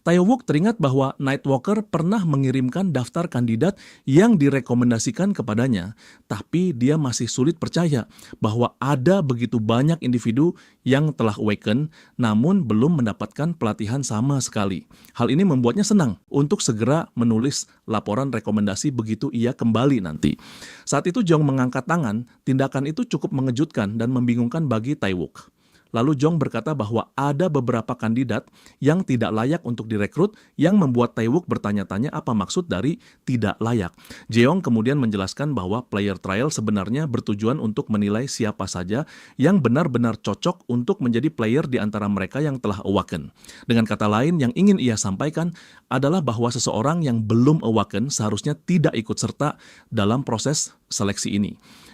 Taiwook teringat bahwa Nightwalker pernah mengirimkan daftar kandidat yang direkomendasikan kepadanya, tapi dia masih sulit percaya bahwa ada begitu banyak individu yang telah awaken namun belum mendapatkan pelatihan sama sekali. Hal ini membuatnya senang untuk segera menulis laporan rekomendasi begitu ia kembali nanti. Saat itu Jong mengangkat tangan, tindakan itu cukup mengejutkan dan membingungkan bagi Taiwook. Lalu Jong berkata bahwa ada beberapa kandidat yang tidak layak untuk direkrut yang membuat Taiwook bertanya-tanya apa maksud dari tidak layak. Jeong kemudian menjelaskan bahwa player trial sebenarnya bertujuan untuk menilai siapa saja yang benar-benar cocok untuk menjadi player di antara mereka yang telah awaken. Dengan kata lain, yang ingin ia sampaikan adalah bahwa seseorang yang belum awaken seharusnya tidak ikut serta dalam proses seleksi ini.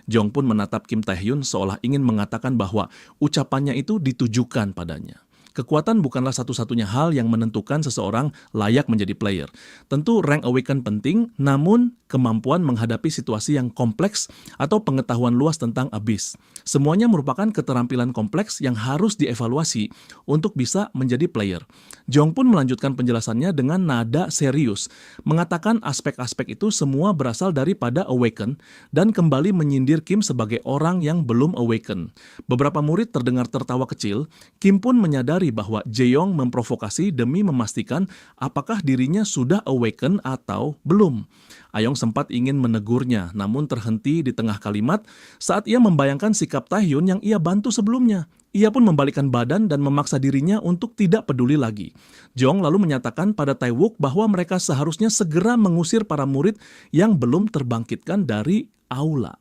Jong pun menatap Kim Tae-hyun seolah ingin mengatakan bahwa ucapannya itu ditujukan padanya. Kekuatan bukanlah satu-satunya hal yang menentukan seseorang layak menjadi player. Tentu rank awaken penting, namun kemampuan menghadapi situasi yang kompleks atau pengetahuan luas tentang abyss. Semuanya merupakan keterampilan kompleks yang harus dievaluasi untuk bisa menjadi player. Jong pun melanjutkan penjelasannya dengan nada serius, mengatakan aspek-aspek itu semua berasal daripada awaken dan kembali menyindir Kim sebagai orang yang belum awaken. Beberapa murid terdengar tertawa kecil. Kim pun menyadari bahwa Jeong memprovokasi demi memastikan apakah dirinya sudah awaken atau belum. Ayong sempat ingin menegurnya, namun terhenti di tengah kalimat saat ia membayangkan sikap Tae-hyun yang ia bantu sebelumnya. Ia pun membalikkan badan dan memaksa dirinya untuk tidak peduli lagi. Jong lalu menyatakan pada Taiwook bahwa mereka seharusnya segera mengusir para murid yang belum terbangkitkan dari aula.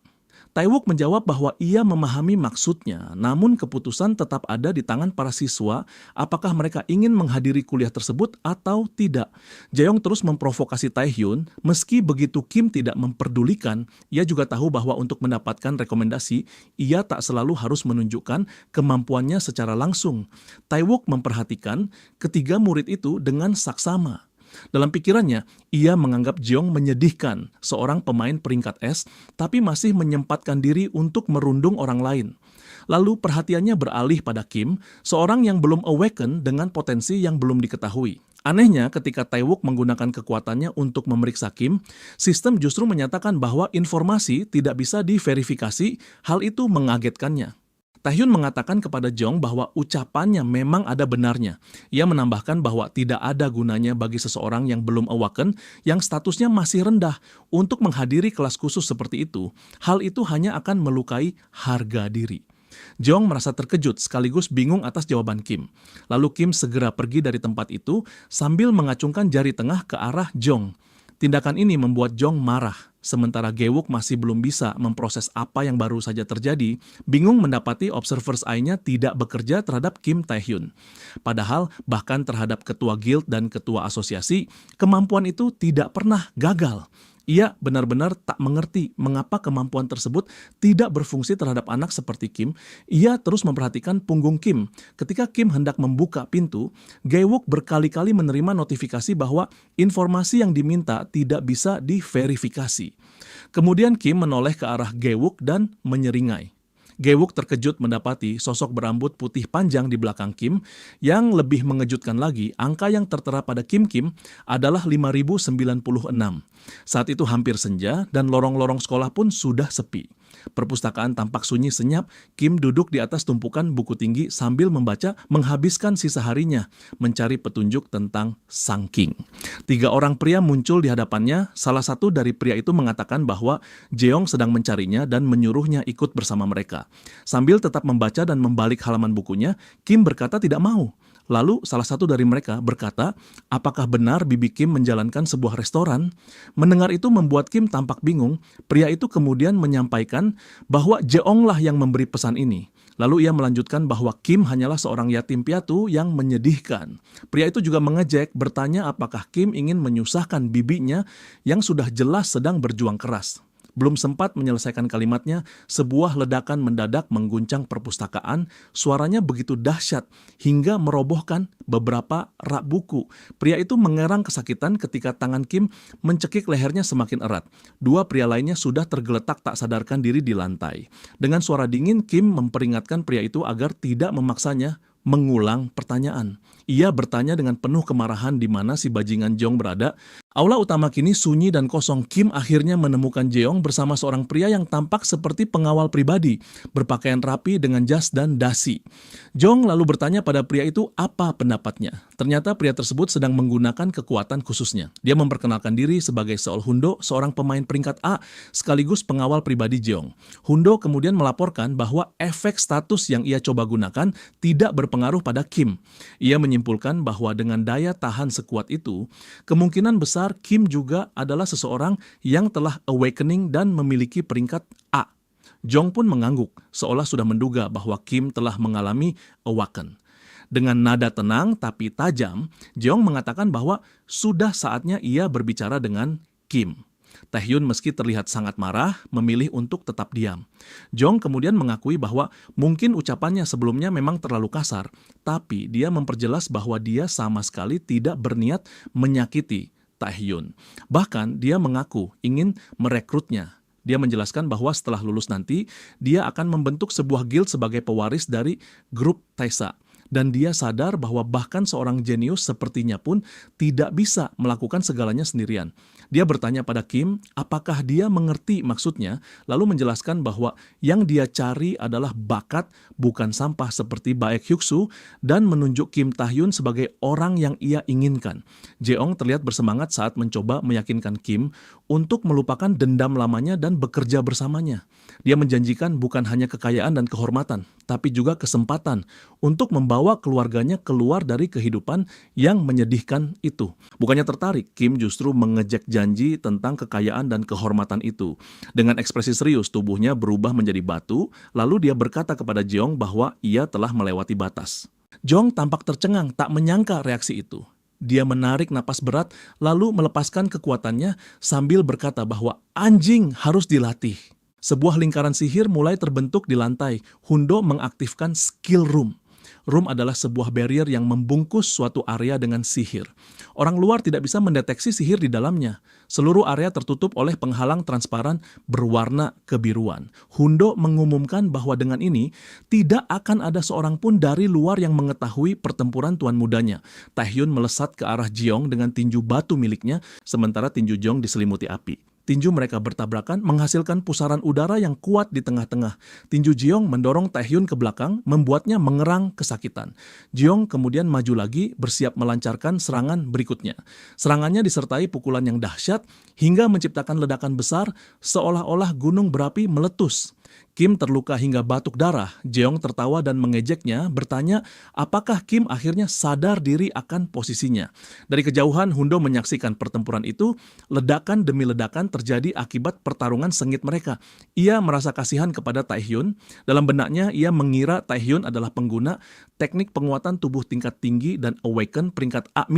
Taiwook menjawab bahwa ia memahami maksudnya, namun keputusan tetap ada di tangan para siswa apakah mereka ingin menghadiri kuliah tersebut atau tidak. Jeong terus memprovokasi Tae-hyun, meski begitu Kim tidak memperdulikan, ia juga tahu bahwa untuk mendapatkan rekomendasi, ia tak selalu harus menunjukkan kemampuannya secara langsung. Taiwook memperhatikan ketiga murid itu dengan saksama. Dalam pikirannya, ia menganggap Jeong menyedihkan, seorang pemain peringkat S, tapi masih menyempatkan diri untuk merundung orang lain. Lalu perhatiannya beralih pada Kim, seorang yang belum awaken dengan potensi yang belum diketahui. Anehnya, ketika Taiwook menggunakan kekuatannya untuk memeriksa Kim, sistem justru menyatakan bahwa informasi tidak bisa diverifikasi. Hal itu mengagetkannya. Tae-hyun mengatakan kepada Jong bahwa ucapannya memang ada benarnya. Ia menambahkan bahwa tidak ada gunanya bagi seseorang yang belum awaken, yang statusnya masih rendah, untuk menghadiri kelas khusus seperti itu. Hal itu hanya akan melukai harga diri. Jong merasa terkejut sekaligus bingung atas jawaban Kim. Lalu Kim segera pergi dari tempat itu sambil mengacungkan jari tengah ke arah Jong. Tindakan ini membuat Jong marah. Sementara Gewuk masih belum bisa memproses apa yang baru saja terjadi, bingung mendapati Observer's Eye-nya tidak bekerja terhadap Kim Tae-hyun. Padahal bahkan terhadap ketua guild dan ketua asosiasi, kemampuan itu tidak pernah gagal. Ia benar-benar tak mengerti mengapa kemampuan tersebut tidak berfungsi terhadap anak seperti Kim. Ia terus memperhatikan punggung Kim. Ketika Kim hendak membuka pintu, Gae-wook berkali-kali menerima notifikasi bahwa informasi yang diminta tidak bisa diverifikasi. Kemudian Kim menoleh ke arah Gae-wook dan menyeringai. Gae-wook terkejut mendapati sosok berambut putih panjang di belakang Kim. Yang lebih mengejutkan lagi, angka yang tertera pada Kim adalah 5096. Saat itu hampir senja dan lorong-lorong sekolah pun sudah sepi. Perpustakaan tampak sunyi senyap. Kim duduk di atas tumpukan buku tinggi sambil membaca, menghabiskan sisa harinya mencari petunjuk tentang Sang King. 3 orang pria muncul di hadapannya. Salah satu dari pria itu mengatakan bahwa Jeong sedang mencarinya dan menyuruhnya ikut bersama mereka. Sambil tetap membaca dan membalik halaman bukunya, Kim berkata tidak mau. Lalu salah satu dari mereka berkata, apakah benar Bibi Kim menjalankan sebuah restoran? Mendengar itu membuat Kim tampak bingung. Pria itu kemudian menyampaikan bahwa Jeong lah yang memberi pesan ini. Lalu ia melanjutkan bahwa Kim hanyalah seorang yatim piatu yang menyedihkan. Pria itu juga mengejek, bertanya apakah Kim ingin menyusahkan bibinya yang sudah jelas sedang berjuang keras. Belum sempat menyelesaikan kalimatnya, sebuah ledakan mendadak mengguncang perpustakaan. Suaranya begitu dahsyat hingga merobohkan beberapa rak buku. Pria itu mengerang kesakitan ketika tangan Kim mencekik lehernya semakin erat. 2 pria lainnya sudah tergeletak tak sadarkan diri di lantai. Dengan suara dingin, Kim memperingatkan pria itu agar tidak memaksanya mengulang pertanyaan. Ia bertanya dengan penuh kemarahan di mana si bajingan Jeong berada. Aula utama kini sunyi dan kosong. Kim akhirnya menemukan Jeong bersama seorang pria yang tampak seperti pengawal pribadi, berpakaian rapi dengan jas dan dasi. Jeong lalu bertanya pada pria itu apa pendapatnya. Ternyata pria tersebut sedang menggunakan kekuatan khususnya. Dia memperkenalkan diri sebagai Seol Hundo, seorang pemain peringkat A sekaligus pengawal pribadi Jeong. Hundo kemudian melaporkan bahwa efek status yang ia coba gunakan tidak berpengaruh pada Kim. Ia menyimpulkan bahwa dengan daya tahan sekuat itu, kemungkinan besar Kim juga adalah seseorang yang telah awakening dan memiliki peringkat A. Jeong pun mengangguk, seolah sudah menduga bahwa Kim telah mengalami awaken. Dengan nada tenang tapi tajam, Jeong mengatakan bahwa sudah saatnya ia berbicara dengan Kim. Taehyun meski terlihat sangat marah, memilih untuk tetap diam. Jeong kemudian mengakui bahwa mungkin ucapannya sebelumnya memang terlalu kasar, tapi dia memperjelas bahwa dia sama sekali tidak berniat menyakiti Taehyun. Bahkan dia mengaku ingin merekrutnya. Dia menjelaskan bahwa setelah lulus nanti, dia akan membentuk sebuah guild sebagai pewaris dari grup Taesa. Dan dia sadar bahwa bahkan seorang jenius sepertinya pun tidak bisa melakukan segalanya sendirian. Dia bertanya pada Kim, apakah dia mengerti maksudnya, lalu menjelaskan bahwa yang dia cari adalah bakat, bukan sampah seperti Baek Hyuk-soo, dan menunjuk Kim Taehyun sebagai orang yang ia inginkan. Jeong terlihat bersemangat saat mencoba meyakinkan Kim untuk melupakan dendam lamanya dan bekerja bersamanya. Dia menjanjikan bukan hanya kekayaan dan kehormatan, tapi juga kesempatan untuk membawa keluarganya keluar dari kehidupan yang menyedihkan itu. Bukannya tertarik, Kim justru mengejek janji tentang kekayaan dan kehormatan itu. Dengan ekspresi serius, tubuhnya berubah menjadi batu, lalu dia berkata kepada Jeong bahwa ia telah melewati batas. Jeong tampak tercengang, tak menyangka reaksi itu. Dia menarik napas berat, lalu melepaskan kekuatannya sambil berkata bahwa anjing harus dilatih. Sebuah lingkaran sihir mulai terbentuk di lantai. Hundo mengaktifkan skill room. Room adalah sebuah barrier yang membungkus suatu area dengan sihir. Orang luar tidak bisa mendeteksi sihir di dalamnya. Seluruh area tertutup oleh penghalang transparan berwarna kebiruan. Hundo mengumumkan bahwa dengan ini tidak akan ada seorang pun dari luar yang mengetahui pertempuran tuan mudanya. Taehyun melesat ke arah Jeong dengan tinju batu miliknya, sementara tinju Jeong diselimuti api. Tinju mereka bertabrakan menghasilkan pusaran udara yang kuat di tengah-tengah. Tinju Jeong mendorong Taehyun ke belakang, membuatnya mengerang kesakitan. Jeong kemudian maju lagi, bersiap melancarkan serangan berikutnya. Serangannya disertai pukulan yang dahsyat, hingga menciptakan ledakan besar, seolah-olah gunung berapi meletus. Kim terluka hingga batuk darah. Jeong tertawa dan mengejeknya, bertanya apakah Kim akhirnya sadar diri akan posisinya. Dari kejauhan, Hundo menyaksikan pertempuran itu. Ledakan demi ledakan terjadi akibat pertarungan sengit mereka. Ia merasa kasihan kepada Taehyun. Dalam benaknya, ia mengira Taehyun adalah pengguna teknik penguatan tubuh tingkat tinggi dan awaken peringkat A-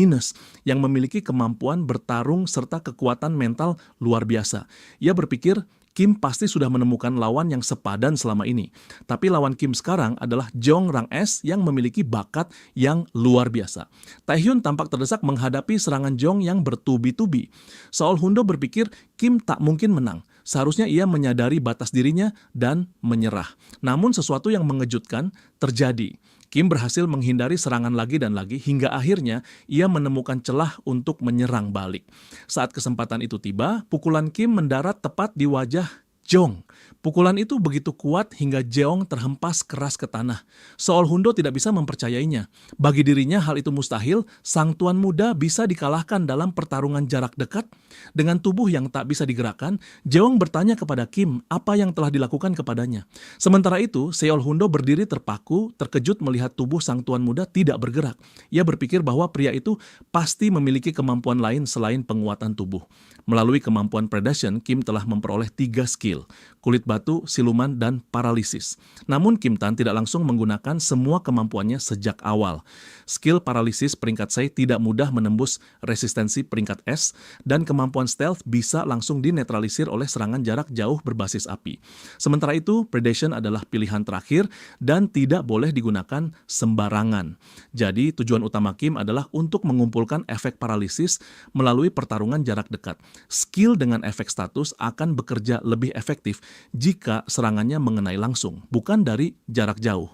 yang memiliki kemampuan bertarung serta kekuatan mental luar biasa. Ia berpikir Kim pasti sudah menemukan lawan yang sepadan selama ini. Tapi lawan Kim sekarang adalah Jong Rang S yang memiliki bakat yang luar biasa. Taehyun tampak terdesak menghadapi serangan Jong yang bertubi-tubi. Seoul Hundo berpikir Kim tak mungkin menang. Seharusnya ia menyadari batas dirinya dan menyerah. Namun sesuatu yang mengejutkan terjadi. Kim berhasil menghindari serangan lagi dan lagi hingga akhirnya ia menemukan celah untuk menyerang balik. Saat kesempatan itu tiba, pukulan Kim mendarat tepat di wajah Jong. Pukulan itu begitu kuat hingga Jeong terhempas keras ke tanah. Seoul Hundo tidak bisa mempercayainya. Bagi dirinya hal itu mustahil, sang tuan muda bisa dikalahkan dalam pertarungan jarak dekat. Dengan tubuh yang tak bisa digerakkan, Jeong bertanya kepada Kim apa yang telah dilakukan kepadanya. Sementara itu, Seoul Hundo berdiri terpaku, terkejut melihat tubuh sang tuan muda tidak bergerak. Ia berpikir bahwa pria itu pasti memiliki kemampuan lain selain penguatan tubuh. Melalui kemampuan predation, Kim telah memperoleh 3 skill. Kulit batu, siluman, dan paralisis. Namun Kim Tan tidak langsung menggunakan semua kemampuannya sejak awal. Skill paralisis peringkat C tidak mudah menembus resistensi peringkat S, dan kemampuan stealth bisa langsung dinetralisir oleh serangan jarak jauh berbasis api. Sementara itu, predation adalah pilihan terakhir dan tidak boleh digunakan sembarangan. Jadi, tujuan utama Kim adalah untuk mengumpulkan efek paralisis melalui pertarungan jarak dekat. Skill dengan efek status akan bekerja lebih efektif jika serangannya mengenai langsung, bukan dari jarak jauh.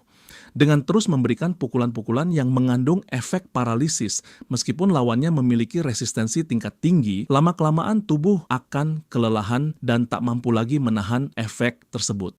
Dengan terus memberikan pukulan-pukulan yang mengandung efek paralisis, meskipun lawannya memiliki resistensi tingkat tinggi, lama-kelamaan tubuh akan kelelahan dan tak mampu lagi menahan efek tersebut.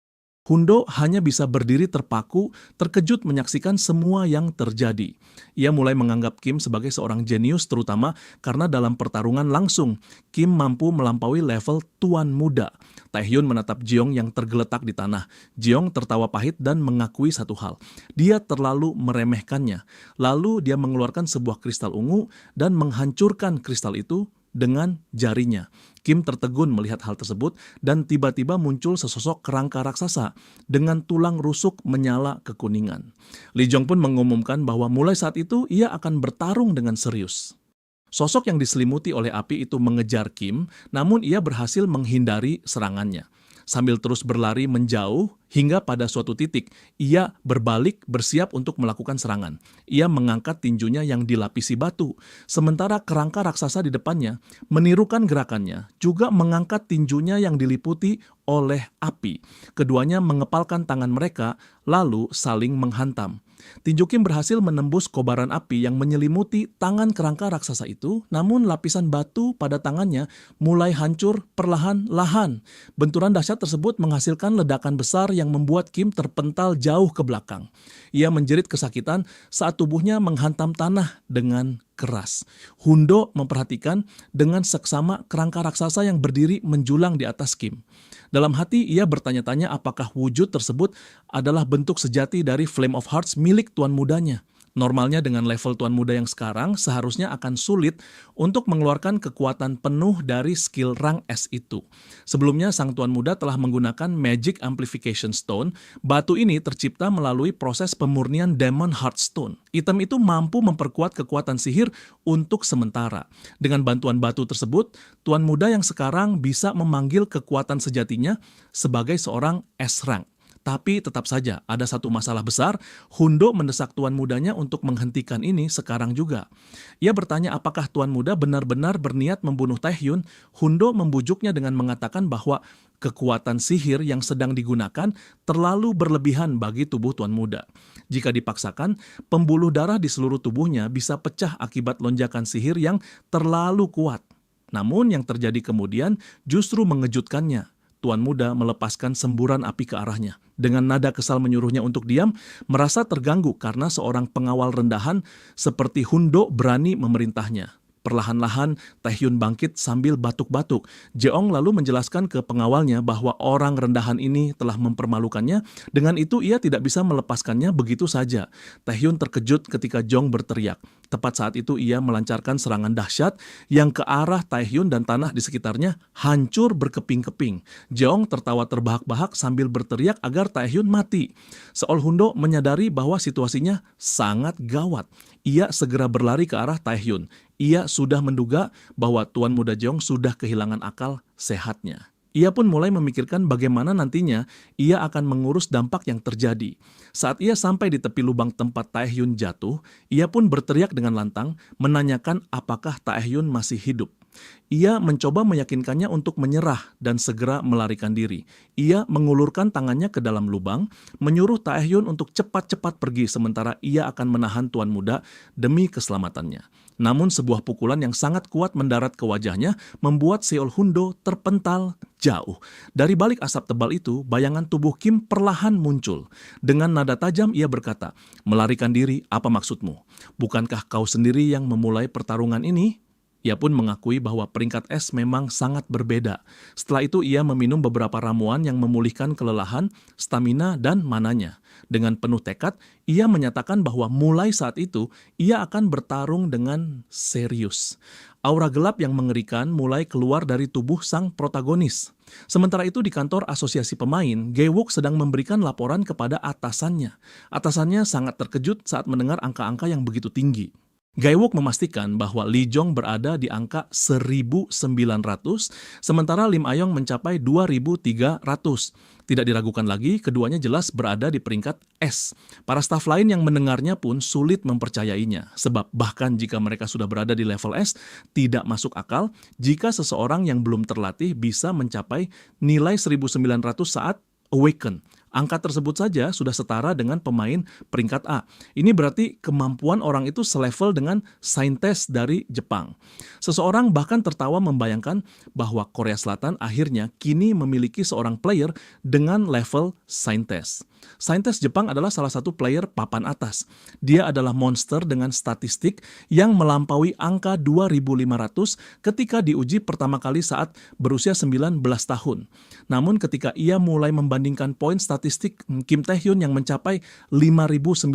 Hundo hanya bisa berdiri terpaku, terkejut menyaksikan semua yang terjadi. Ia mulai menganggap Kim sebagai seorang jenius terutama karena dalam pertarungan langsung, Kim mampu melampaui level tuan muda. Taehyun menatap Jeong yang tergeletak di tanah. Jeong tertawa pahit dan mengakui satu hal. Dia terlalu meremehkannya. Lalu dia mengeluarkan sebuah kristal ungu dan menghancurkan kristal itu dengan jarinya. Kim tertegun melihat hal tersebut dan tiba-tiba muncul sesosok kerangka raksasa dengan tulang rusuk menyala kekuningan. Lee Jong pun mengumumkan bahwa mulai saat itu ia akan bertarung dengan serius. Sosok yang diselimuti oleh api itu mengejar Kim, namun ia berhasil menghindari serangannya. Sambil terus berlari menjauh, hingga pada suatu titik, ia berbalik bersiap untuk melakukan serangan. Ia mengangkat tinjunya yang dilapisi batu, sementara kerangka raksasa di depannya menirukan gerakannya, juga mengangkat tinjunya yang diliputi oleh api. Keduanya mengepalkan tangan mereka, lalu saling menghantam. Tinju Kim berhasil menembus kobaran api yang menyelimuti tangan kerangka raksasa itu, namun lapisan batu pada tangannya mulai hancur perlahan-lahan. Benturan dahsyat tersebut menghasilkan ledakan besar yang membuat Kim terpental jauh ke belakang. Ia menjerit kesakitan saat tubuhnya menghantam tanah dengan keras. Hundo memperhatikan dengan seksama kerangka raksasa yang berdiri menjulang di atas Kim. Dalam hati ia bertanya-tanya apakah wujud tersebut adalah bentuk sejati dari Flame of Hearts milik tuan mudanya. Normalnya dengan level tuan muda yang sekarang seharusnya akan sulit untuk mengeluarkan kekuatan penuh dari skill rang S itu. Sebelumnya sang tuan muda telah menggunakan Magic Amplification Stone. Batu ini tercipta melalui proses pemurnian Demon Heart Stone. Item itu mampu memperkuat kekuatan sihir untuk sementara. Dengan bantuan batu tersebut, tuan muda yang sekarang bisa memanggil kekuatan sejatinya sebagai seorang S-rank. Tapi tetap saja ada satu masalah besar, Hundo mendesak tuan mudanya untuk menghentikan ini sekarang juga. Ia bertanya apakah tuan muda benar-benar berniat membunuh Taehyun. Hundo membujuknya dengan mengatakan bahwa kekuatan sihir yang sedang digunakan terlalu berlebihan bagi tubuh tuan muda. Jika dipaksakan, pembuluh darah di seluruh tubuhnya bisa pecah akibat lonjakan sihir yang terlalu kuat. Namun yang terjadi kemudian justru mengejutkannya. Tuan muda melepaskan semburan api ke arahnya. Dengan nada kesal menyuruhnya untuk diam, merasa terganggu karena seorang pengawal rendahan seperti Hundo berani memerintahnya. Perlahan-lahan, Taehyun bangkit sambil batuk-batuk. Jeong lalu menjelaskan ke pengawalnya bahwa orang rendahan ini telah mempermalukannya. Dengan itu, ia tidak bisa melepaskannya begitu saja. Taehyun terkejut ketika Jong berteriak. Tepat saat itu, ia melancarkan serangan dahsyat yang ke arah Taehyun dan tanah di sekitarnya hancur berkeping-keping. Jeong tertawa terbahak-bahak sambil berteriak agar Taehyun mati. Seol Hundo menyadari bahwa situasinya sangat gawat. Ia segera berlari ke arah Taehyun. Ia sudah menduga bahwa Tuan Muda Jeong sudah kehilangan akal sehatnya. Ia pun mulai memikirkan bagaimana nantinya ia akan mengurus dampak yang terjadi. Saat ia sampai di tepi lubang tempat Taehyun jatuh, ia pun berteriak dengan lantang menanyakan apakah Taehyun masih hidup. Ia mencoba meyakinkannya untuk menyerah dan segera melarikan diri. Ia mengulurkan tangannya ke dalam lubang, menyuruh Taehyun untuk cepat-cepat pergi sementara ia akan menahan Tuan Muda demi keselamatannya. Namun sebuah pukulan yang sangat kuat mendarat ke wajahnya membuat Seol Hundo terpental jauh. Dari balik asap tebal itu, bayangan tubuh Kim perlahan muncul. Dengan nada tajam ia berkata, "Melarikan diri, apa maksudmu? Bukankah kau sendiri yang memulai pertarungan ini?" Ia pun mengakui bahwa peringkat es memang sangat berbeda. Setelah itu ia meminum beberapa ramuan yang memulihkan kelelahan, stamina, dan mananya. Dengan penuh tekad, ia menyatakan bahwa mulai saat itu ia akan bertarung dengan serius. Aura gelap yang mengerikan mulai keluar dari tubuh sang protagonis. Sementara itu di kantor asosiasi pemain, Gae-wook sedang memberikan laporan kepada atasannya. Atasannya sangat terkejut saat mendengar angka-angka yang begitu tinggi. Gae-wook memastikan bahwa Lee Jong berada di angka 1.900, sementara Lim Ayong mencapai 2.300. Tidak diragukan lagi, keduanya jelas berada di peringkat S. Para staf lain yang mendengarnya pun sulit mempercayainya, sebab bahkan jika mereka sudah berada di level S, tidak masuk akal jika seseorang yang belum terlatih bisa mencapai nilai 1.900 saat awaken. Angka tersebut saja sudah setara dengan pemain peringkat A. Ini berarti kemampuan orang itu selevel dengan saintes dari Jepang. Seseorang bahkan tertawa membayangkan bahwa Korea Selatan akhirnya kini memiliki seorang player dengan level saintes. Saintes Jepang adalah salah satu player papan atas. Dia adalah monster dengan statistik yang melampaui angka 2.500 ketika diuji pertama kali saat berusia 19 tahun. Namun ketika ia mulai membandingkan poin statistik Kim Taehyun yang mencapai 5.096,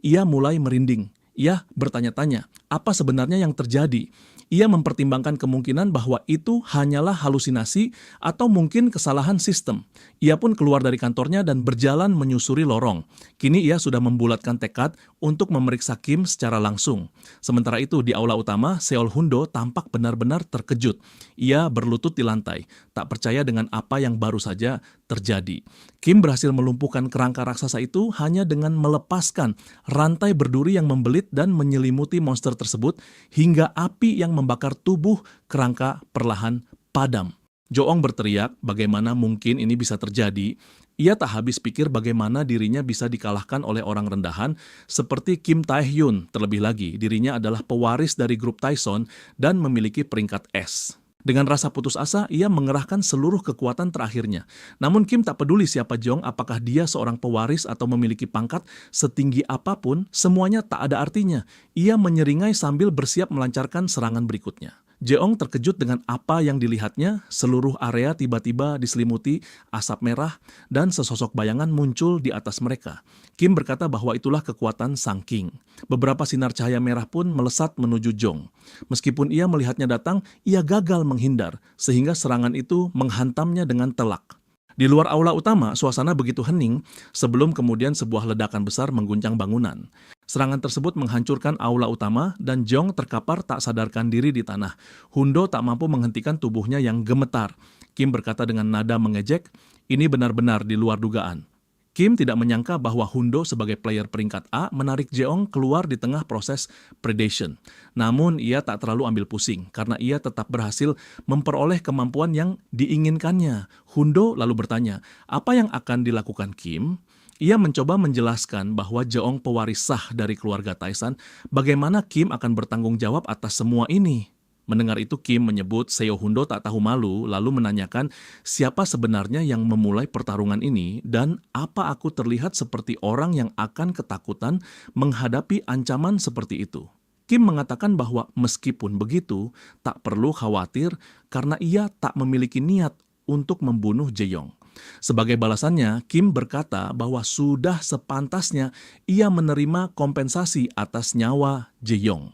ia mulai merinding. Ia bertanya-tanya, apa sebenarnya yang terjadi? Ia mempertimbangkan kemungkinan bahwa itu hanyalah halusinasi atau mungkin kesalahan sistem. Ia pun keluar dari kantornya dan berjalan menyusuri lorong. Kini ia sudah membulatkan tekad untuk memeriksa Kim secara langsung. Sementara itu di aula utama, Seol Hundo tampak benar-benar terkejut. Ia berlutut di lantai, tak percaya dengan apa yang baru saja terjadi. Kim berhasil melumpuhkan kerangka raksasa itu hanya dengan melepaskan rantai berduri yang membelit dan menyelimuti monster tersebut hingga api yang membakar tubuh kerangka perlahan padam. Joong berteriak bagaimana mungkin ini bisa terjadi. Ia tak habis pikir bagaimana dirinya bisa dikalahkan oleh orang rendahan seperti Kim Taehyun. Terlebih lagi, dirinya adalah pewaris dari grup Taeson dan memiliki peringkat S. Dengan rasa putus asa, ia mengerahkan seluruh kekuatan terakhirnya. Namun Kim tak peduli siapa Jong, apakah dia seorang pewaris atau memiliki pangkat setinggi apapun, semuanya tak ada artinya. Ia menyeringai sambil bersiap melancarkan serangan berikutnya. Jeong terkejut dengan apa yang dilihatnya, seluruh area tiba-tiba diselimuti asap merah dan sesosok bayangan muncul di atas mereka. Kim berkata bahwa itulah kekuatan Sang King. Beberapa sinar cahaya merah pun melesat menuju Jong. Meskipun ia melihatnya datang, ia gagal menghindar, sehingga serangan itu menghantamnya dengan telak. Di luar aula utama, suasana begitu hening sebelum kemudian sebuah ledakan besar mengguncang bangunan. Serangan tersebut menghancurkan aula utama dan Jong terkapar tak sadarkan diri di tanah. Hundo tak mampu menghentikan tubuhnya yang gemetar. Kim berkata dengan nada mengejek, "Ini benar-benar di luar dugaan." Kim tidak menyangka bahwa Hundo sebagai player peringkat A menarik Jeong keluar di tengah proses predation. Namun ia tak terlalu ambil pusing karena ia tetap berhasil memperoleh kemampuan yang diinginkannya. Hundo lalu bertanya, apa yang akan dilakukan Kim? Ia mencoba menjelaskan bahwa Jeong pewaris sah dari keluarga Taesan, bagaimana Kim akan bertanggung jawab atas semua ini. Mendengar itu Kim menyebut Seo Hundo tak tahu malu lalu menanyakan siapa sebenarnya yang memulai pertarungan ini dan apa aku terlihat seperti orang yang akan ketakutan menghadapi ancaman seperti itu. Kim mengatakan bahwa meskipun begitu, tak perlu khawatir karena ia tak memiliki niat untuk membunuh Jae-yong. Sebagai balasannya, Kim berkata bahwa sudah sepantasnya ia menerima kompensasi atas nyawa Jae-yong.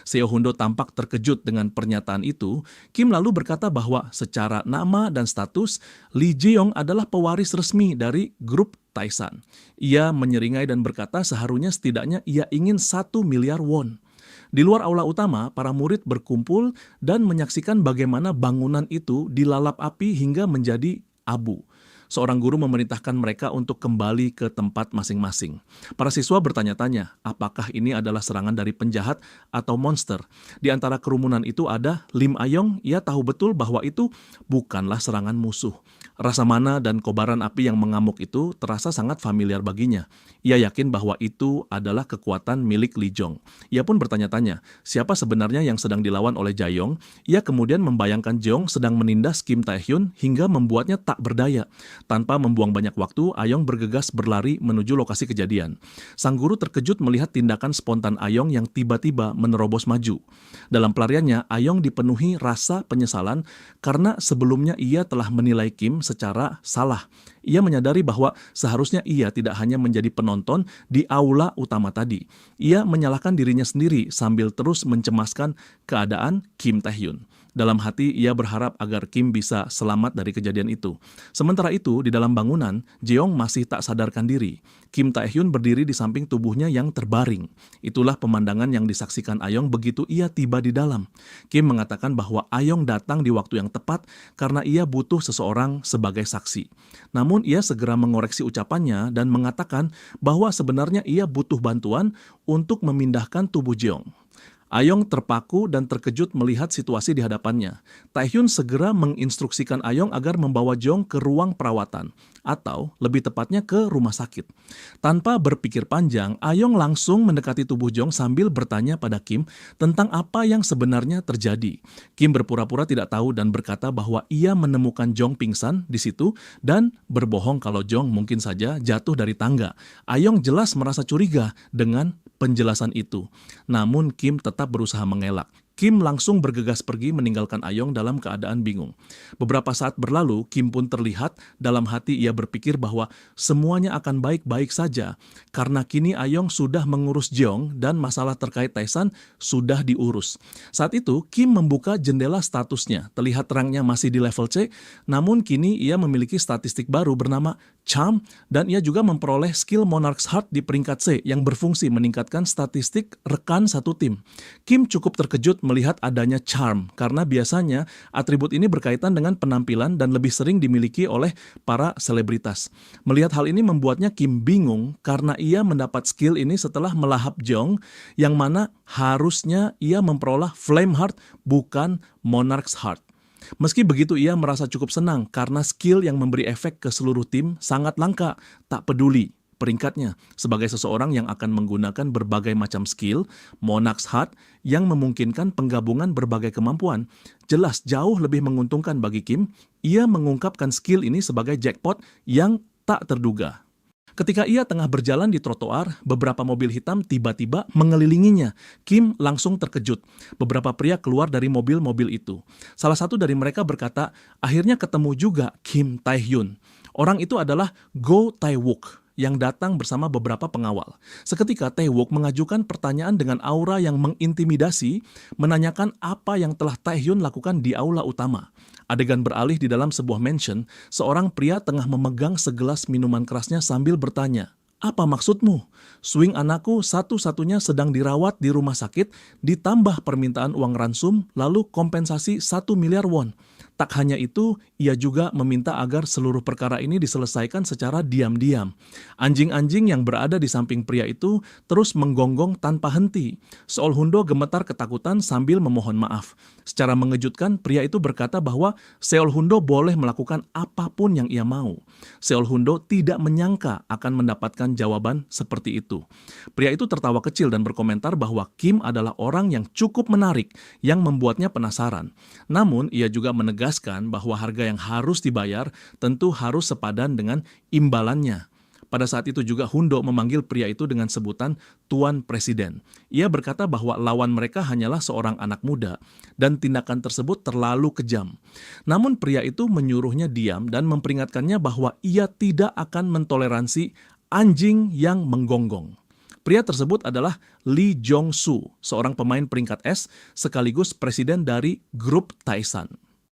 Seo Hundo tampak terkejut dengan pernyataan itu. Kim lalu berkata bahwa secara nama dan status, Lee Jae-yong adalah pewaris resmi dari grup Taesan. Ia menyeringai dan berkata seharusnya setidaknya ia ingin 1 miliar won. Di luar aula utama, para murid berkumpul dan menyaksikan bagaimana bangunan itu dilalap api hingga menjadi abu. Seorang guru memerintahkan mereka untuk kembali ke tempat masing-masing. Para siswa bertanya-tanya, apakah ini adalah serangan dari penjahat atau monster? Di antara kerumunan itu ada Lim Ayong. Ia tahu betul bahwa itu bukanlah serangan musuh. Rasa mana dan kobaran api yang mengamuk itu terasa sangat familiar baginya. Ia yakin bahwa itu adalah kekuatan milik Lee Jong. Ia pun bertanya-tanya, siapa sebenarnya yang sedang dilawan oleh Jae-yong? Ia kemudian membayangkan Jeong sedang menindas Kim Tae-hyun hingga membuatnya tak berdaya. Tanpa membuang banyak waktu, Ayong bergegas berlari menuju lokasi kejadian. Sang guru terkejut melihat tindakan spontan Ayong yang tiba-tiba menerobos maju. Dalam pelariannya, Ayong dipenuhi rasa penyesalan karena sebelumnya ia telah menilai Kim secara salah. Ia menyadari bahwa seharusnya ia tidak hanya menjadi penonton di aula utama tadi. Ia menyalahkan dirinya sendiri sambil terus mencemaskan keadaan Kim Tae-hyun. Dalam hati, ia berharap agar Kim bisa selamat dari kejadian itu. Sementara itu, di dalam bangunan, Jeong masih tak sadarkan diri. Kim Tae-hyun berdiri di samping tubuhnya yang terbaring. Itulah pemandangan yang disaksikan Ayong begitu ia tiba di dalam. Kim mengatakan bahwa Ayong datang di waktu yang tepat karena ia butuh seseorang sebagai saksi. Namun, ia segera mengoreksi ucapannya dan mengatakan bahwa sebenarnya ia butuh bantuan untuk memindahkan tubuh Jeong. Ayong terpaku dan terkejut melihat situasi di hadapannya. Tae-hyun segera menginstruksikan Ayong agar membawa Jeong ke ruang perawatan, atau lebih tepatnya ke rumah sakit. Tanpa berpikir panjang, Ayong langsung mendekati tubuh Jeong sambil bertanya pada Kim tentang apa yang sebenarnya terjadi. Kim berpura-pura tidak tahu dan berkata bahwa ia menemukan Jeong pingsan di situ dan berbohong kalau Jeong mungkin saja jatuh dari tangga. Ayong jelas merasa curiga dengan penjelasan itu. Namun Kim tetap berusaha mengelak. Kim langsung bergegas pergi meninggalkan Ayong dalam keadaan bingung. Beberapa saat berlalu, Kim pun terlihat dalam hati ia berpikir bahwa semuanya akan baik-baik saja karena kini Ayong sudah mengurus Jeong dan masalah terkait Taesan sudah diurus. Saat itu, Kim membuka jendela statusnya. Terlihat rangnya masih di level C, namun kini ia memiliki statistik baru bernama Charm dan ia juga memperoleh skill Monarch's Heart di peringkat C yang berfungsi meningkatkan statistik rekan satu tim. Kim cukup terkejut melihat adanya Charm karena biasanya atribut ini berkaitan dengan penampilan dan lebih sering dimiliki oleh para selebritas. Melihat hal ini membuatnya Kim bingung karena ia mendapat skill ini setelah melahap Jeong yang mana harusnya ia memperoleh Flame Heart bukan Monarch's Heart. Meski begitu ia merasa cukup senang karena skill yang memberi efek ke seluruh tim sangat langka, tak peduli peringkatnya. Sebagai seseorang yang akan menggunakan berbagai macam skill, Monarch's Heart yang memungkinkan penggabungan berbagai kemampuan, jelas jauh lebih menguntungkan bagi Kim. Ia mengungkapkan skill ini sebagai jackpot yang tak terduga. Ketika ia tengah berjalan di trotoar, beberapa mobil hitam tiba-tiba mengelilinginya. Kim langsung terkejut. Beberapa pria keluar dari mobil-mobil itu. Salah satu dari mereka berkata, akhirnya ketemu juga Kim Tae-hyun. Orang itu adalah Go Tae-wook yang datang bersama beberapa pengawal. Seketika Tae-wook mengajukan pertanyaan dengan aura yang mengintimidasi, menanyakan apa yang telah Tae-hyun lakukan di aula utama. Adegan beralih di dalam sebuah mansion, seorang pria tengah memegang segelas minuman kerasnya sambil bertanya, "Apa maksudmu? Swing anakku satu-satunya sedang dirawat di rumah sakit, ditambah permintaan uang ransum, lalu kompensasi 1 miliar won. Tak hanya itu, ia juga meminta agar seluruh perkara ini diselesaikan secara diam-diam." Anjing-anjing yang berada di samping pria itu terus menggonggong tanpa henti. Seol Hundo gemetar ketakutan sambil memohon maaf. Secara mengejutkan, pria itu berkata bahwa Seol Hundo boleh melakukan apapun yang ia mau. Seol Hundo tidak menyangka akan mendapatkan jawaban seperti itu. Pria itu tertawa kecil dan berkomentar bahwa Kim adalah orang yang cukup menarik yang membuatnya penasaran. Namun, ia juga menegaskan bahwa harga yang harus dibayar tentu harus sepadan dengan imbalannya. Pada saat itu juga Hundo memanggil pria itu dengan sebutan Tuan Presiden. Ia berkata bahwa lawan mereka hanyalah seorang anak muda dan tindakan tersebut terlalu kejam. Namun pria itu menyuruhnya diam dan memperingatkannya bahwa ia tidak akan mentoleransi anjing yang menggonggong. Pria tersebut adalah Lee Jong-soo, seorang pemain peringkat S sekaligus presiden dari grup Taesan.